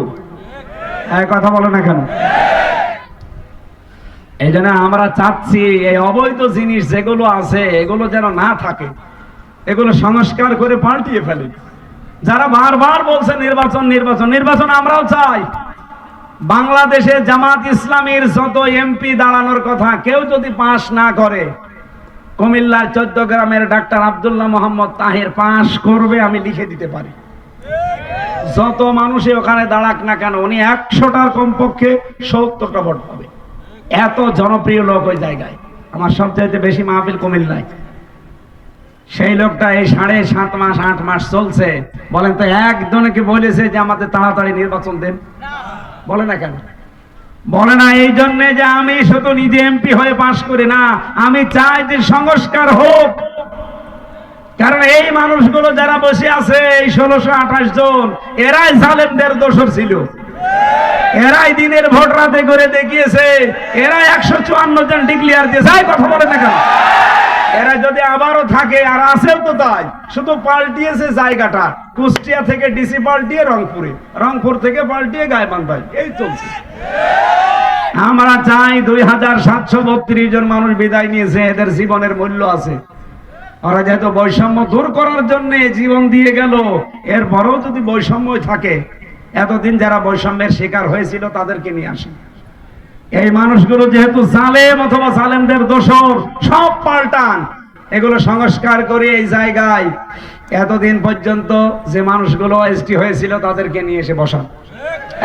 এই কথা বলে না কেন? এই জন্য আমরা চাচ্ছি এই অবৈধ জিনিস যেগুলো আছে এগুলো যেন না থাকে, এগুলো সংস্কার করে পাল্টিয়ে ফেলে। যারা বারবার বলছে নির্বাচন নির্বাচন নির্বাচন, আমরাও চাই। বাংলাদেশে জামাত ইসলামীর যত এমপি দাঁড়ানোর কথা, কেউ যদি পাশ না করে, কুমিল্লার 14 গ্রামের ডাক্তার আব্দুল্লাহ মোহাম্মদ তাহের পাশ করবে, আমি লিখে দিতে পারি। যত মানুষই ওখানে দাঁড়াক না কেন, উনি 100টার কমপক্ষে 70টা ভোট পাবে। এত জনপ্রিয় লোক ওই জায়গায়। আমার সবচাইতে বেশি মাহফিল কুমিল্লায়। সেই লোকটা এই 7.5 মাস 8 মাস চলছে। বলেন তো একজনকে বলেছে যে আমাদের তাড়াতাড়ি নির্বাচন দেন? বলে না কেন? বলে না এই জন্যে যে আমি শুধু নিজে এমপি হয়ে পাশ করি না, আমি চাই যে সংস্কার হোক। কারণ এই মানুষগুলো যারা বসে আছে, এই 1628 জন, এরাই জালেমদের দোসর ছিল, এরাই দিনের ভোট রাতে করে দেখিয়েছে, এরাই 154 জন ডিক্লেয়ার দিয়েছে। কথা বলে না কেন? এরা যদি আবারও থাকে, আর আছেও তো তাই, শুধু পাল্টিয়েছে জায়গাটা, কুষ্টিয়া থেকে ডিসি পাল্টিয়ে রংপুরে, রংপুর থেকে পাল্টিয়ে গাইবান্ধায়, এই চলছে। আমরা চাই 2732 জন মানুষ বিদায় নিয়েছে, এদের জীবনের মূল্য আছে। ওরা যেহেতু বৈষম্য দূর করার জন্য জীবন দিয়ে গেল, এরপরেও যদি বৈষম্য থাকে, এতদিন যারা বৈষম্যের শিকার হয়েছিল তাদেরকে নিয়ে আসেন। এই মানুষগুলো যেহেতু জালেম অথবা জালেমদের দোসর, সব পাল্টান, এগুলো সংস্কার করে এই জায়গায় এতদিন পর্যন্ত যে মানুষগুলো এসটি হয়েছিল তাদেরকে নিয়ে এসে বসান।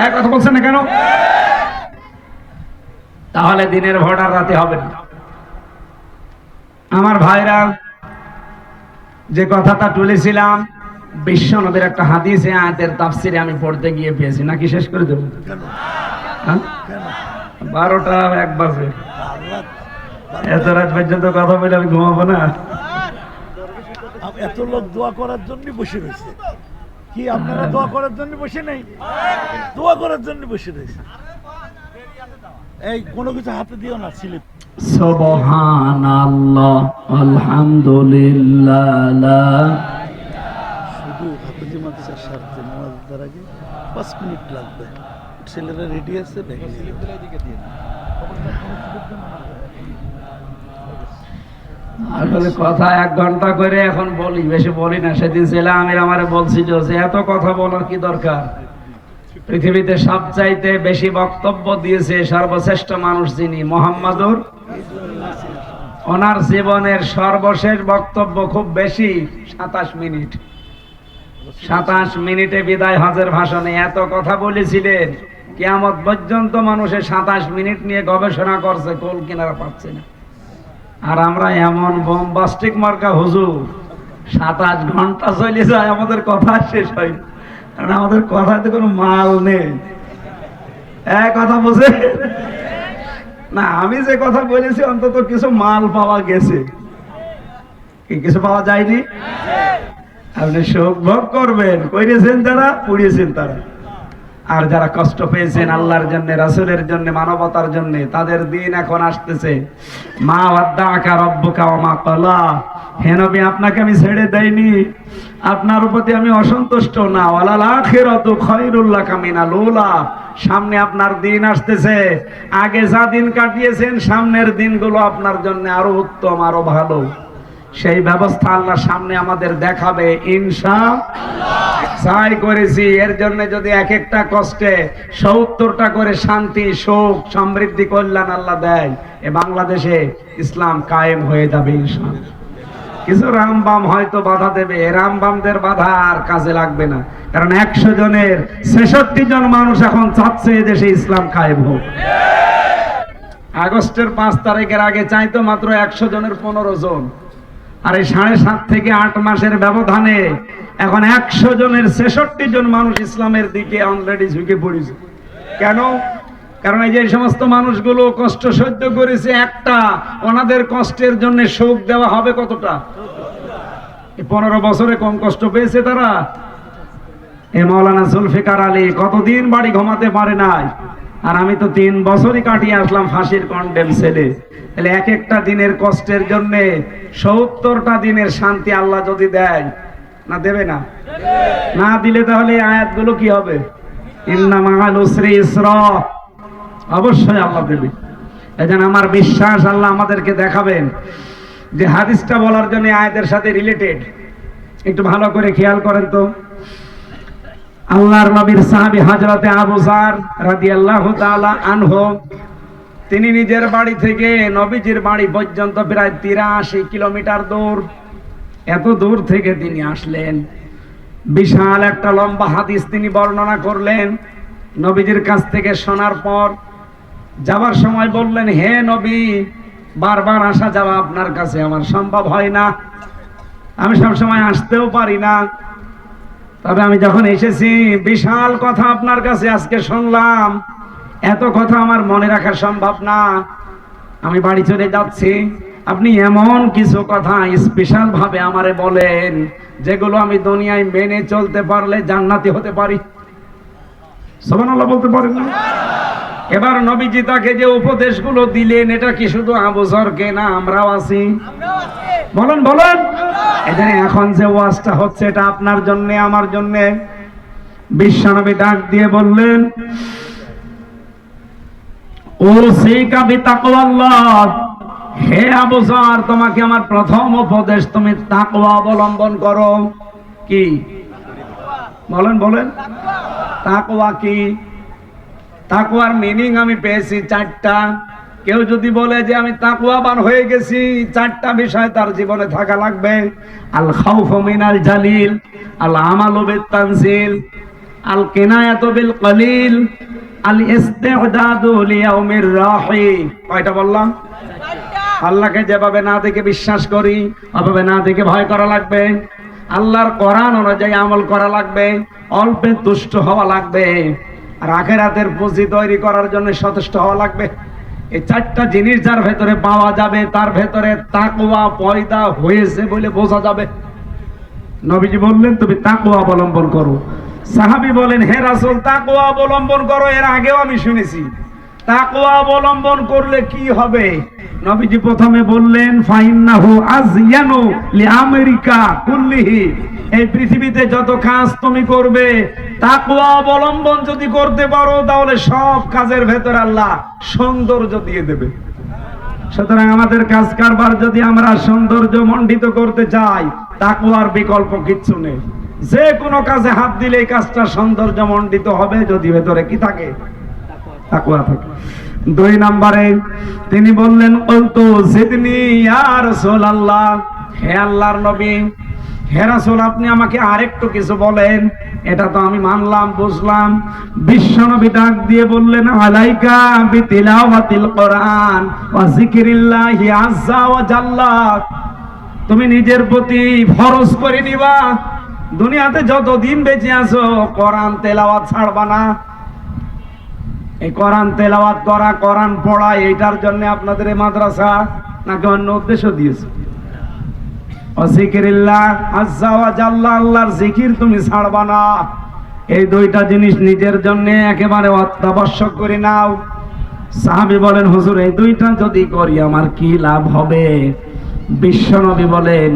এক কথা বলছেন না কেন? তাহলে দিনের ভোট আর রাতে হবে না। আমার ভাইরা, যে কথাটা তুলেছিলাম, বিশ্ব নবীর একটা হাদিসে আয়াতের তাফসিরে আমি পড়তে গিয়ে পেয়েছি, নাকি শেষ করে দেব? 12টা 1 বাজে, এত রাত পর্যন্ত কথা বলে আমি ঘুমাবো না। এত লোক দোয়া করার জন্য বসে রয়েছে। কি আপনারা দোয়া করার জন্য বসে নেই? দোয়া করার জন্য বসে রয়েছে। এই কোনো কিছু হাতে দিও না, স্লিপ। সুবহানাল্লাহ, আলহামদুলিল্লাহ। শুধু হাফেজি মাদ্রাসার স্বার্থে নামাজের আগে 5 মিনিট লাগবে। ছেলেরা রেডি আছে, দেখে আসলে কথা 1 ঘন্টা করে এখন বলি, বেশি বলি না। সেদিন ছেলে আমির আমারে বলছিল যে এত কথা বলার কি দরকার, পৃথিবীতে সবচাইতে বেশি বক্তব্য দিয়েছে সর্বশ্রেষ্ঠ মানুষ যিনি, মুহাম্মাদুর, ওনার জীবনের সর্বশেষ বক্তব্য খুব বেশি 27 মিনিট। 27 মিনিটে বিদায় হজের ভাষণে এত কথা বলেছিলেন, কিয়ামত পর্যন্ত মানুষের 27 মিনিট নিয়ে গবেষণা করছে, কোল কিনারা পাচ্ছে না। আর আমরা এমন বোমবাস্টিক মার্কা হুজুর, 27 ঘন্টা চলে যায়, আমাদের কথা শেষ হয় না, কারণ আমাদের কথাতে কোনো মাল নেই। এক কথা বুঝে না, আমি যে কথা বলেছি অন্তত কিছু মাল পাওয়া গেছে, কি কিছু পাওয়া যায়নি? আপনি সুখ ভোগ করবেন, করেছেন যারা, পুড়িয়েছেন তারা। আর যারা কষ্ট পেয়েছেন আল্লাহর জন্য, রাসূলের জন্য, মানবতার জন্য, তাদের দিন এখন আসতেছে। মা ওয়াদ্দাআকা রাব্বুকা ওয়া মা ক্বালা, হে নবী, আপনাকে আমি ছেড়ে দেইনি, আপনার প্রতি আমি অসন্তুষ্ট না। ওয়ালাল আখিরাতু খায়রুল লাকা মিনাল উলা, সামনে আপনার দিন আসতেছে, আগে যা দিন কাটিয়েছেন সামনের দিনগুলো আপনার জন্য আরো উত্তম, আরো ভালো। সেই ব্যবস্থা আল্লাহ সামনে আমাদের দেখাবে ইনশাআল্লাহ। চাই করেছি, এর জন্য যদি এক একটা কষ্টে 70টা করে শান্তি, সুখ, সমৃদ্ধি, কল্যাণ আল্লাহ দেয়, এ বাংলাদেশে ইসলাম কায়েম হয়ে যাবে ইনশাআল্লাহ। কিছু রামবাম হয়তো বাধা দেবে, রামবামদের বাধা আর কাজে লাগবে না, কারণ 100 জনের 66 জন মানুষ এখন চাচ্ছে দেশে ইসলাম কায়েম হোক। আগস্টের 5 তারিখের আগে চাইতো মাত্র 100 জনের 15 জন, আর এই 7.5 থেকে 8 মাসের ব্যবধানে এখন 100 জনের 66 জন মানুষ ইসলামের দিকে অলরেডি ঝুঁকে পড়েছে। কেন? কারণ এই যে সমস্ত মানুষগুলো কষ্ট সহ্য করেছে, একটা ওনাদের কষ্টের জন্য সুখ দেওয়া হবে কতটা? 15 বছরে কম কষ্ট পেয়েছে তারা। এ মাওলানা জুলফিকার আলী কতদিন বাড়ি ঘুমাতে পারে নাই, আর আমি তো 3 বছরই কাটিয়ে আসলাম ফাঁসির কন্ডেম সেলে। তাহলে এক একটা দিনের কষ্টের জন্য 70টা দিনের শান্তি আল্লাহ যদি দেয়, না দেবে না? না দিলে তাহলে এই আয়াতগুলো কি হবে? ইন্না মাআল উসরি ইসরা, অবশ্যই আল্লাহ দেবে। এজন্য আমার বিশ্বাস আল্লাহ আমাদেরকে দেখাবেন। যে হাদিসটা বলার জন্য আয়াতের সাথে রিলেটেড, একটু ভালো করে খেয়াল করেন তো। আল্লাহর নবীর সাহাবী হযরতে আবু যার রাদিয়াল্লাহু তাআলা আনহু, তিনি নিজের বাড়ি থেকে নবীজির বাড়ি পর্যন্ত প্রায় 83 কিলোমিটার দূর, এত দূর থেকে তিনি আসলেন। বিশাল একটা লম্বা হাদিস তিনি বর্ণনা করলেন। নবীজির কাছ থেকে শোনার পর যাবার সময় বললেন, হে নবী, বারবার আসা যাওয়া আপনার কাছে আমার সম্ভব হয় না, আমি সব সময় আসতেও পারি না, তবে আমি যখন এসেছি বিশাল কথা আপনার কাছে আজকে শুনলাম, এত কথা আমার মনে রাখা সম্ভব না, আমি বাড়ি চলে যাচ্ছি। আপনি এমন কিছু কথা স্পেশাল ভাবে আমারে বলেন যেগুলো আমি দুনিয়ায় মেনে চলতে পারলে জান্নাতি হতে পারি। সুবহানাল্লাহ বলতে পারেন না? এবার নবীজি তাকে যে উপদেশগুলো দিলেন, এটা কি শুধু আবু যরকে না, আমরাও আছি? বলেন বলেন। এখানে এখন যে ওয়াজটা হচ্ছে এটা আপনার জন্য, আমার জন্য। বিশ্বনবী ডাক দিয়ে বললেন, উসিকা বিতাকওয়াল্লাহ, হে আবু যর, তোমাকে আমার প্রথম উপদেশ, তুমি তাকওয়া অবলম্বন করো। কি বলেন বলেন, তাকওয়া কি? তাকওয়ার মিনিং আমি পেয়েছি চারটা। কেউ যদি বলে যে আমি তাকওয়াবান হয়ে গেছি, চারটা বিষয় তার জীবনে থাকা লাগবে। আল খাউফু মিনাল জালিল, আল আমালু বিত তানজিল, আল কিনায়াতু বিল কলিল, আল ইস্তি'দাদু লিয়াউমির রাহি। কয়টা বললাম? আল্লাহকে যেভাবে না দেখে বিশ্বাস করি, ওভাবে না দেখে ভয় করা লাগবে। আল্লাহর কোরআন অনুযায়ী আমল করা লাগবে। অল্পে তুষ্ট হওয়া লাগবে। আর আখিরাতের পুঁজি তৈরি করার জন্য সচেষ্ট হওয়া লাগবে। এই চারটা জিনিস যার ভেতরে পাওয়া যাবে, তার ভেতরে তাকওয়া পয়দা হয়েছে বলে বোঝা যাবে। নবীজি বললেন তুমি তাকওয়া অবলম্বন করো। সাহাবী বলেন, হে রাসূল, তাকওয়া অবলম্বন করো, এর আগেও আমি শুনেছি। তাকওয়া অবলম্বন করলে কি হবে? নবীজি প্রথমে বললেন, ফাইন্নাহু আযয়ানু লিআমরিকা কুল্লিহি, এই পৃথিবীতে যত কাজ তুমি করবে, তাকওয়া অবলম্বন যদি করতে পারো, তাহলে সব কাজের ভেতরে আল্লাহ সৌন্দর্য দিয়ে দেবে। সুতরাং আমাদের কাজ কারবার যদি আমরা সৌন্দর্য মণ্ডিত করতে চাই, তাকওয়ার বিকল্প কিচ্ছু নেই। যে কোনো কাজে হাত দিলে এই কাজটা সৌন্দর্য মণ্ডিত হবে, যদি ভেতরে কি থাকে? তাকওয়া থাকে। 2 নম্বরে তিনি বললেন, কুলতু জিদনি ইয়া রাসূলুল্লাহ, হে আল্লাহর নবী, হে রাসূল, আপনি আমাকে আরেকটু কিছু বলেন। এটা তো আমি মানলাম, বুঝলাম। বিশ্বনবী ডাক দিয়ে বললেন, আলাইকা বিতিলাওয়াতিল কোরআন ওয়া যিকরিল্লাহি আযজা ওয়া জাল্লা, তুমি নিজের প্রতি ফরজ করে নিবা, দুনিয়াতে যতদিন বেঁচে আছো কোরআন তেলাওয়াত ছাড়বা না। এই কোরআন তেলাওয়াত করা, কোরআন পড়া, এইটার জন্য আপনাদের এই মাদ্রাসা নাকি অন্য উদ্দেশ্য দিয়েছে? যিকরিল্লাহ আযজা ওয়া জাল্লা, আল্লাহর জিকির তুমি ছাড়বা না। এই দুইটা জিনিস নিজের জন্য একেবারে অত্যাবশ্যক করে নাও। সাহাবী বলেন, হুজুর, এই দুইটা যদি করি আমার কি লাভ হবে? বিশ্বনবী বলেন,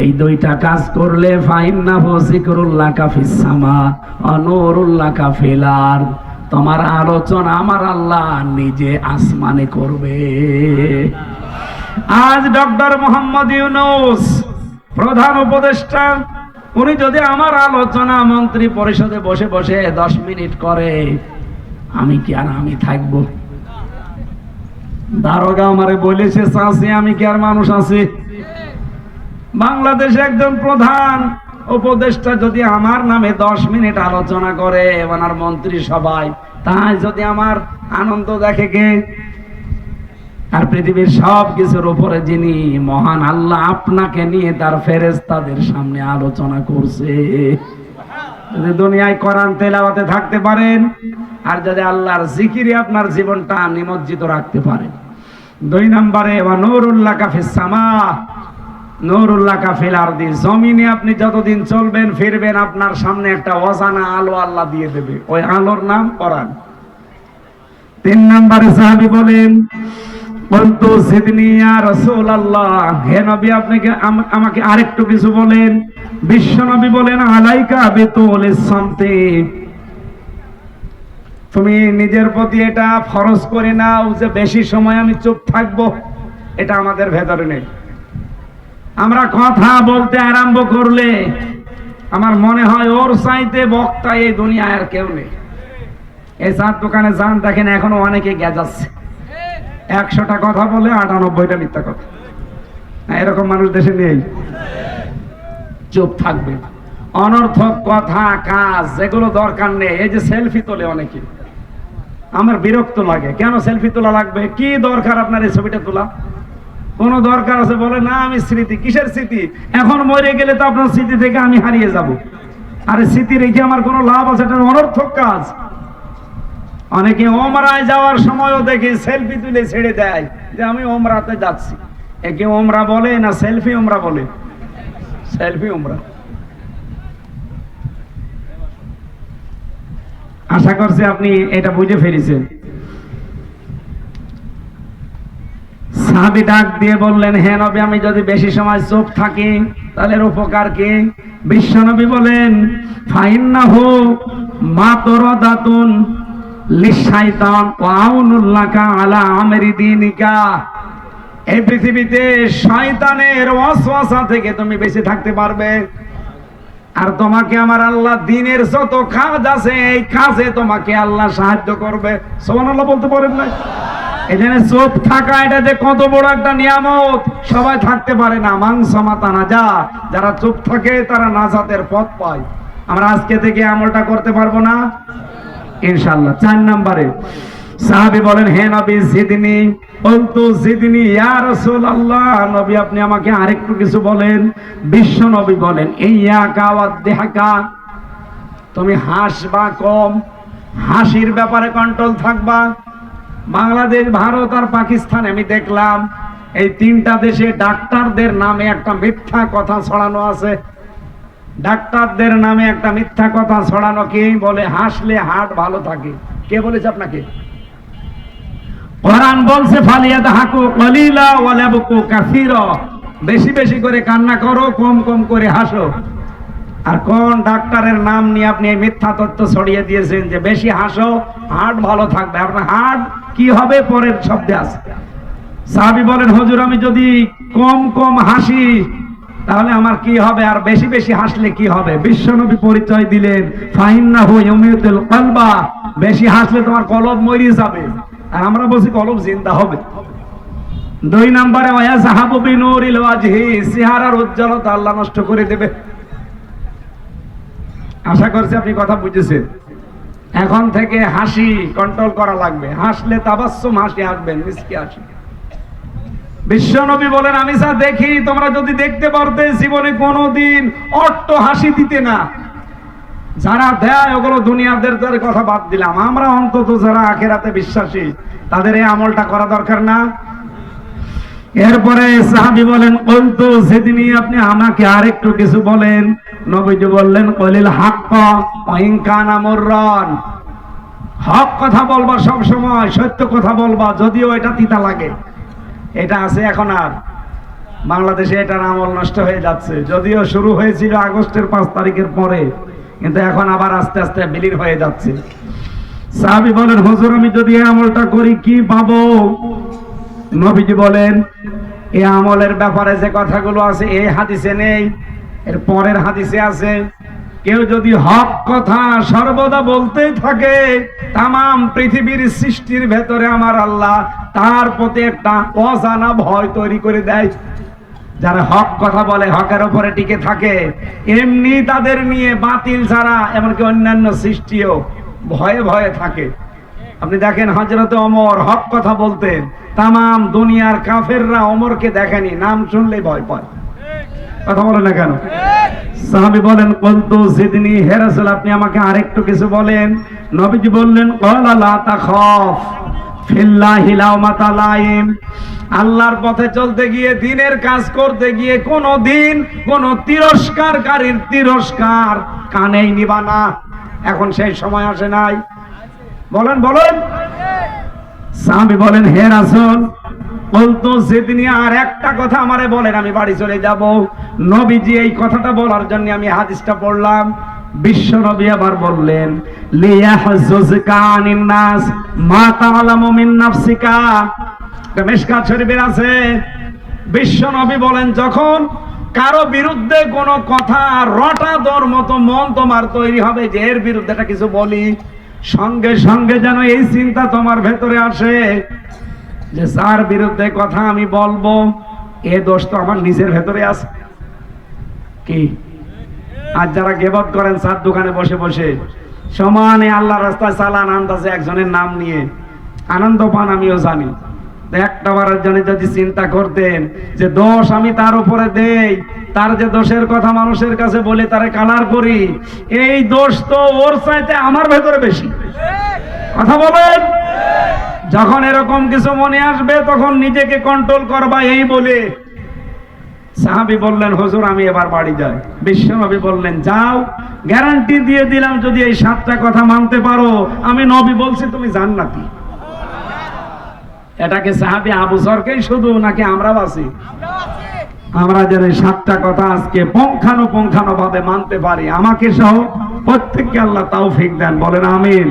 এই দুইটা কাজ করলে ফাইন্নাহু যিকরুল্লাকা ফিস সামা ওয়া নূরুল্লাকা ফিল আরদ, তোমার আলোচনা আমার আল্লাহ নিজে আসমানে করবে। আজ ডক্টর মোহাম্মদ ইউনূস প্রধান উপদেষ্টা, উনি যদি আমার আলোচনা মন্ত্রী পরিষদে বসে বসে 10 মিনিট করে, আমি কি আর আমি থাকবো? দারোগা আমারে বলেছে, চাচি, আমি কি আর মানুষ আছি? বাংলাদেশে একজন প্রধান উপদেষ্টা যদি আমার নামে 10 মিনিট আলোচনা করে ওনার মন্ত্রী সবাই, তাই যদি আমার আনন্দ দেখে কে? আর পৃথিবীর সব কিছুর উপরে যিনি মহান আল্লাহ, আপনাকে নিয়ে তার ফেরেশতাদের সামনে আলোচনা করছে। যদি দুনিয়ায় কোরআন তেলাওয়াতে থাকতে পারেন, আর যদি আল্লাহর জিকিরে আপনার জীবনটা নিমজ্জিত রাখতে পারেন। 2 নম্বরে ওয়া নূরুল্লাকা ফিস সামা নূরুল্লাকা ফিল আরদি, জমিনে আপনি যতদিন চলবেন ফিরবেন, আপনার সামনে একটা অজানা আলো আল্লাহ দিয়ে দেবে, ওই আলোর নাম কোরআন। 3 নম্বরে সাহাবী বলেন, কুলতু জিদনি ইয়া রাসূলুল্লাহ, হে নবী, আপনি আমাকে আরেকটু কিছু বলেন। বিশ্বনবী বলেন, আলাইকা বিতুলিস সামতি, তুমি নিজের প্রতি এটা ফরজ করে নাও যে বেশি সময় আমি চুপ থাকবো। এটা আমাদের ভেতরে নেই। আমরা কথা বলতে আরম্ভ করলে আমার মনে হয় ওর চাইতে বক্তা এই দুনিয়ায় আর কেউ নেই। এই চার দোকানে যান, দেখেন এখনো অনেকে গেজাচ্ছে, 100টা কথা বলে 98টা মিথ্যা কথা। এরকম মানুষ দেশে নেই। চুপ থাকবে, অনর্থক কথা, কাজ যেগুলো দরকার নেই। এই যে সেলফি তোলে অনেকে, আমার বিরক্ত লাগে। কেন সেলফি তোলা লাগবে? কি দরকার আপনার এই ছবিটা তোলা? কোন দরকার আছে? বলে না, আমি স্মৃতি। কিসের স্মৃতি? এখন মরে গেলে তো আপনার স্মৃতি থেকে আমি হারিয়ে যাব। আরে স্মৃতি রেখে আমার কোনো লাভ আছে? এটা অনর্থক কাজ। অনেকে ওমরায় যাওয়ার সময়ও দেখি সেলফি তুলে ছেড়ে দেয় যে আমি ওমরাতে যাচ্ছি। একে ওমরা বলে না সেলফি ওমরা বলে? সেলফি ওমরা। আশা করছি আপনি এটা বুঝে ফেলেছেন। সাহাবী ডাক দিয়ে বললেন, হে নবী, আমি যদি বেশি সময় চুপ থাকি তাহলে এর উপকার কি? বিশ্বনবী বলেন, ফাইন্নাহু মাতরাদাতুন লিশাইতান ওয়া আউনুল্লাকা আলা আমরি দীনিকা, এই পৃথিবীতে শয়তানের ওয়াসওয়াসা থেকে তুমি বেঁচে থাকতে পারবে। আর তোমাকে আমার আল্লাহ দিনের যত কাজ আছে এই কাজে তোমাকে আল্লাহ সাহায্য করবে। সুবহানাল্লাহ বলতে পারেন না? এখানে চুপ থাকা এটা যে কত বড় একটা নিয়ামত, সবাই থাকতে পারে না। মাংস মাতা না যা, যারা চুপ থাকে তারা নাজাতের পথ পায়। আমরা আজকে থেকে আমলটা করতে পারবো না ইনশাআল্লাহ। 4 নম্বরে সাহাবী বলেন, হে নবী জিদনি, বলতো জিদনি ইয়া রাসূলুল্লাহ, নবী আপনি আমাকে আরেকটু কিছু বলেন। বিশ্ব নবী বলেন, ইয়াকা ওয়াদহাকা, তুমি হাসবা কম, হাসির ব্যাপারে কন্ট্রোল থাকবা। বাংলাদেশ, ভারত আর পাকিস্তান আমি দেখলাম এই 3টা দেশে ডাক্তারদের নামে একটা মিথ্যা কথা ছড়ানো আছে। ডাক্তারদের নামে একটা মিথ্যা কথা ছড়ানো, কি বলে হাসলে হার্ট ভালো থাকে। কে বলেছে আপনাকে? কোরআন বলছে ফালিয়াদহাকু কলিলা ওয়া লাবকু কাসীরা, বেশি বেশি করে কান্না করো, কম কম করে হাসো। আর কোন ডাক্তারের নাম নিয়ে আপনি এই মিথ্যা তথ্য ছড়িয়ে দিয়েছেন যে বেশি হাসো হার্ট ভালো থাকবে? আপনার হার্ট কি হবে পরের শব্দে আছে। সাহাবী বলেন, হুজুর আমি যদি কম কম হাসি তাহলে আমার কি হবে, আর বেশি বেশি হাসলে কি হবে? বিশ্বনবী পরিচয় দিলেন, ফাইন্নাহু ইউমিতুল কলবা, বেশি হাসলে তোমার কলব মরে যাবে। আর আমরা বলছি কলব জিন্দা হবে। 2 নম্বরে ওয়া যাহাবু বিনুরিল ওয়াজহি, চেহারার উজ্জ্বলতা আল্লাহ নষ্ট করে দেবে। আশা করছি আপনি কথা বুঝেছেন। এখন থেকে হাসি কন্ট্রোল করা লাগবে। হাসলে তাবাসসুম হাসি আসবেন, মিষ্টি হাসি। বিশ্বনবী বলেন, আমি যা দেখি তোমরা যদি দেখতে পারতে জীবনে কোনোদিন অট্ট হাসি দিতে না। যারা দেয় ওগুলো দুনিয়াদের কথা বাদ দিলাম, আমরা অন্তত যারা আখিরাতে বিশ্বাসী তাদের এই আমলটা করা দরকার না? এরপরে সাহাবী বলেন, বলতো সেদিনই আপনি আমাকে আরেকটু কিছু বলেন। নবীজি বললেন, কলিল হাক্কা ওয়া ইন কানা মুররান, হক কথা বলবা, সব সময় সত্য কথা বলবা, যদিও এটা তিতা লাগে। এটা আছে এখন আর বাংলাদেশে, এটার আমল নষ্ট হয়ে যাচ্ছে। যদিও শুরু হয়েছিল আগস্টের 5 তারিখের পরে, কিন্তু এখন আবার আস্তে আস্তে বিলীন হয়ে যাচ্ছে। সাহাবী বলেন, হুজুর আমি যদি এই আমলটা করি কি পাবো? নবীজি বলেন, এই আমলের ব্যাপারে যে কথাগুলো আছে এই হাদিসে নেই, এর পরের হাদিসে আছে। কেউ যদি হক কথা সর্বদা বলতেই থাকে, তামাম পৃথিবীর সৃষ্টির ভেতরে আমার আল্লাহ তার প্রতি একটা অজানা ভয় তৈরি করে দেয়। যারা হক কথা বলে, হকের উপরে টিকে থাকে, এমনি তাদের নিয়ে বাতিল ছাড়া এমনকি অন্যান্য সৃষ্টিও ভয়ে ভয়ে থাকে। আপনি দেখেন হযরত ওমর হক কথা বলতেন, তামাম দুনিয়ার কাফেররা ওমরকে দেখেনি, নাম শুনলেই ভয় পায়। কথা বলে না কেন? সাহাবী বলেন, কুলতু জিদনি, হে রাসূল আপনি আমাকে আরেকটু কিছু বলেন। নবীজি বললেন, ক্বালা লা তাখাফ ফিল্লাহি লাওমাতা লাইম, আল্লাহর পথে চলতে গিয়ে, দিনের কাজ করতে গিয়ে কোনদিন কোন তিরস্কারকারীর তিরস্কার কানেই নিবা না। এখন সেই সময় আসে নাই। বলেন বলেন। সাহাবী বলেন, হে রাসূল বলতো সেদিনই আর একটা কথা আমারে বলেন, আমি বাড়ি চলে যাব। নবীজি এই কথাটা বলার জন্য আমি হাদিসটা পড়লাম। বিশ্ব নবী আবার বললেন, লিয়াহজুজকা আনিন নাস মা তাআলামু মিন নাফসিকা, মিশকাত শরীফের আছে। বিশ্ব নবী বলেন, যখন কারো বিরুদ্ধে কোনো কথা রটা দর মতো মন তোমার তৈরি হবে যে এর বিরুদ্ধে কিছু বলি, সঙ্গে সঙ্গে যেন এই চিন্তা তোমার ভেতরে আসে যে যার বিরুদ্ধে কথা আমি বলবো এ দোষ তো আমার নিজের ভেতরে আছে। কি আর যারা গিবত করেন চার দোকানে বসে বসে সমানে আল্লাহর রাস্তায় চালান, আন্দাজে একজনের নাম নিয়ে আনন্দ পান, আমিও জানি। একটা বারের জন্য যদি চিন্তা করতেন যে দোষ আমি তার উপরে দেই, তার যে দোষের কথা মানুষের কাছে বলে তারে কালার করি, এই দোষ তো ওর চাইতে আমার ভেতরে বেশি। কথা বলেন। যখন এরকম কিছু মনে আসবে তখন নিজেকে কন্ট্রোল করবা, এই বলে সাহাবী বললেন, হুজুর আমি এবার বাড়ি যাই। বিশ্বনবী বললেন, যাও, গ্যারান্টি দিয়ে দিলাম যদি এই 7টা কথা মানতে পারো আমি নবী বলছি তুমি জান্নাতি। এটাকে সাহাবী আবু যরকেই শুধু নাকি আমরা আছি? আমরা যেন 7টা কথা আজকে পুঙ্খানুপুঙ্খানু ভাবে মানতে পারি, আমাকে সহ প্রত্যেককে আল্লাহ তৌফিক দেন, বলেন আমিন।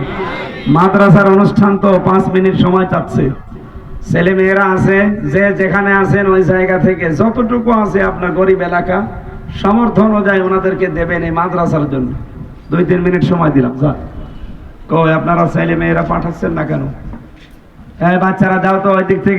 মাদ্রাসার অনুষ্ঠান তো 5 মিনিট সময় চাচ্ছে। ছেলে মেয়েরা আছে, যে যেখানে আছেন ওই জায়গা থেকে যতটুকু আছে আপনার গরিব এলাকা সামর্থ্য অনুযায়ী ওনাদেরকে দেবেন এই মাদ্রাসার জন্য। 2-3 মিনিট সময় দিলাম। যা কই আপনারা ছেলে মেয়েরা পাঠাচ্ছেন না কেন? বাচ্চারা যাও তো ওই দিক থেকে।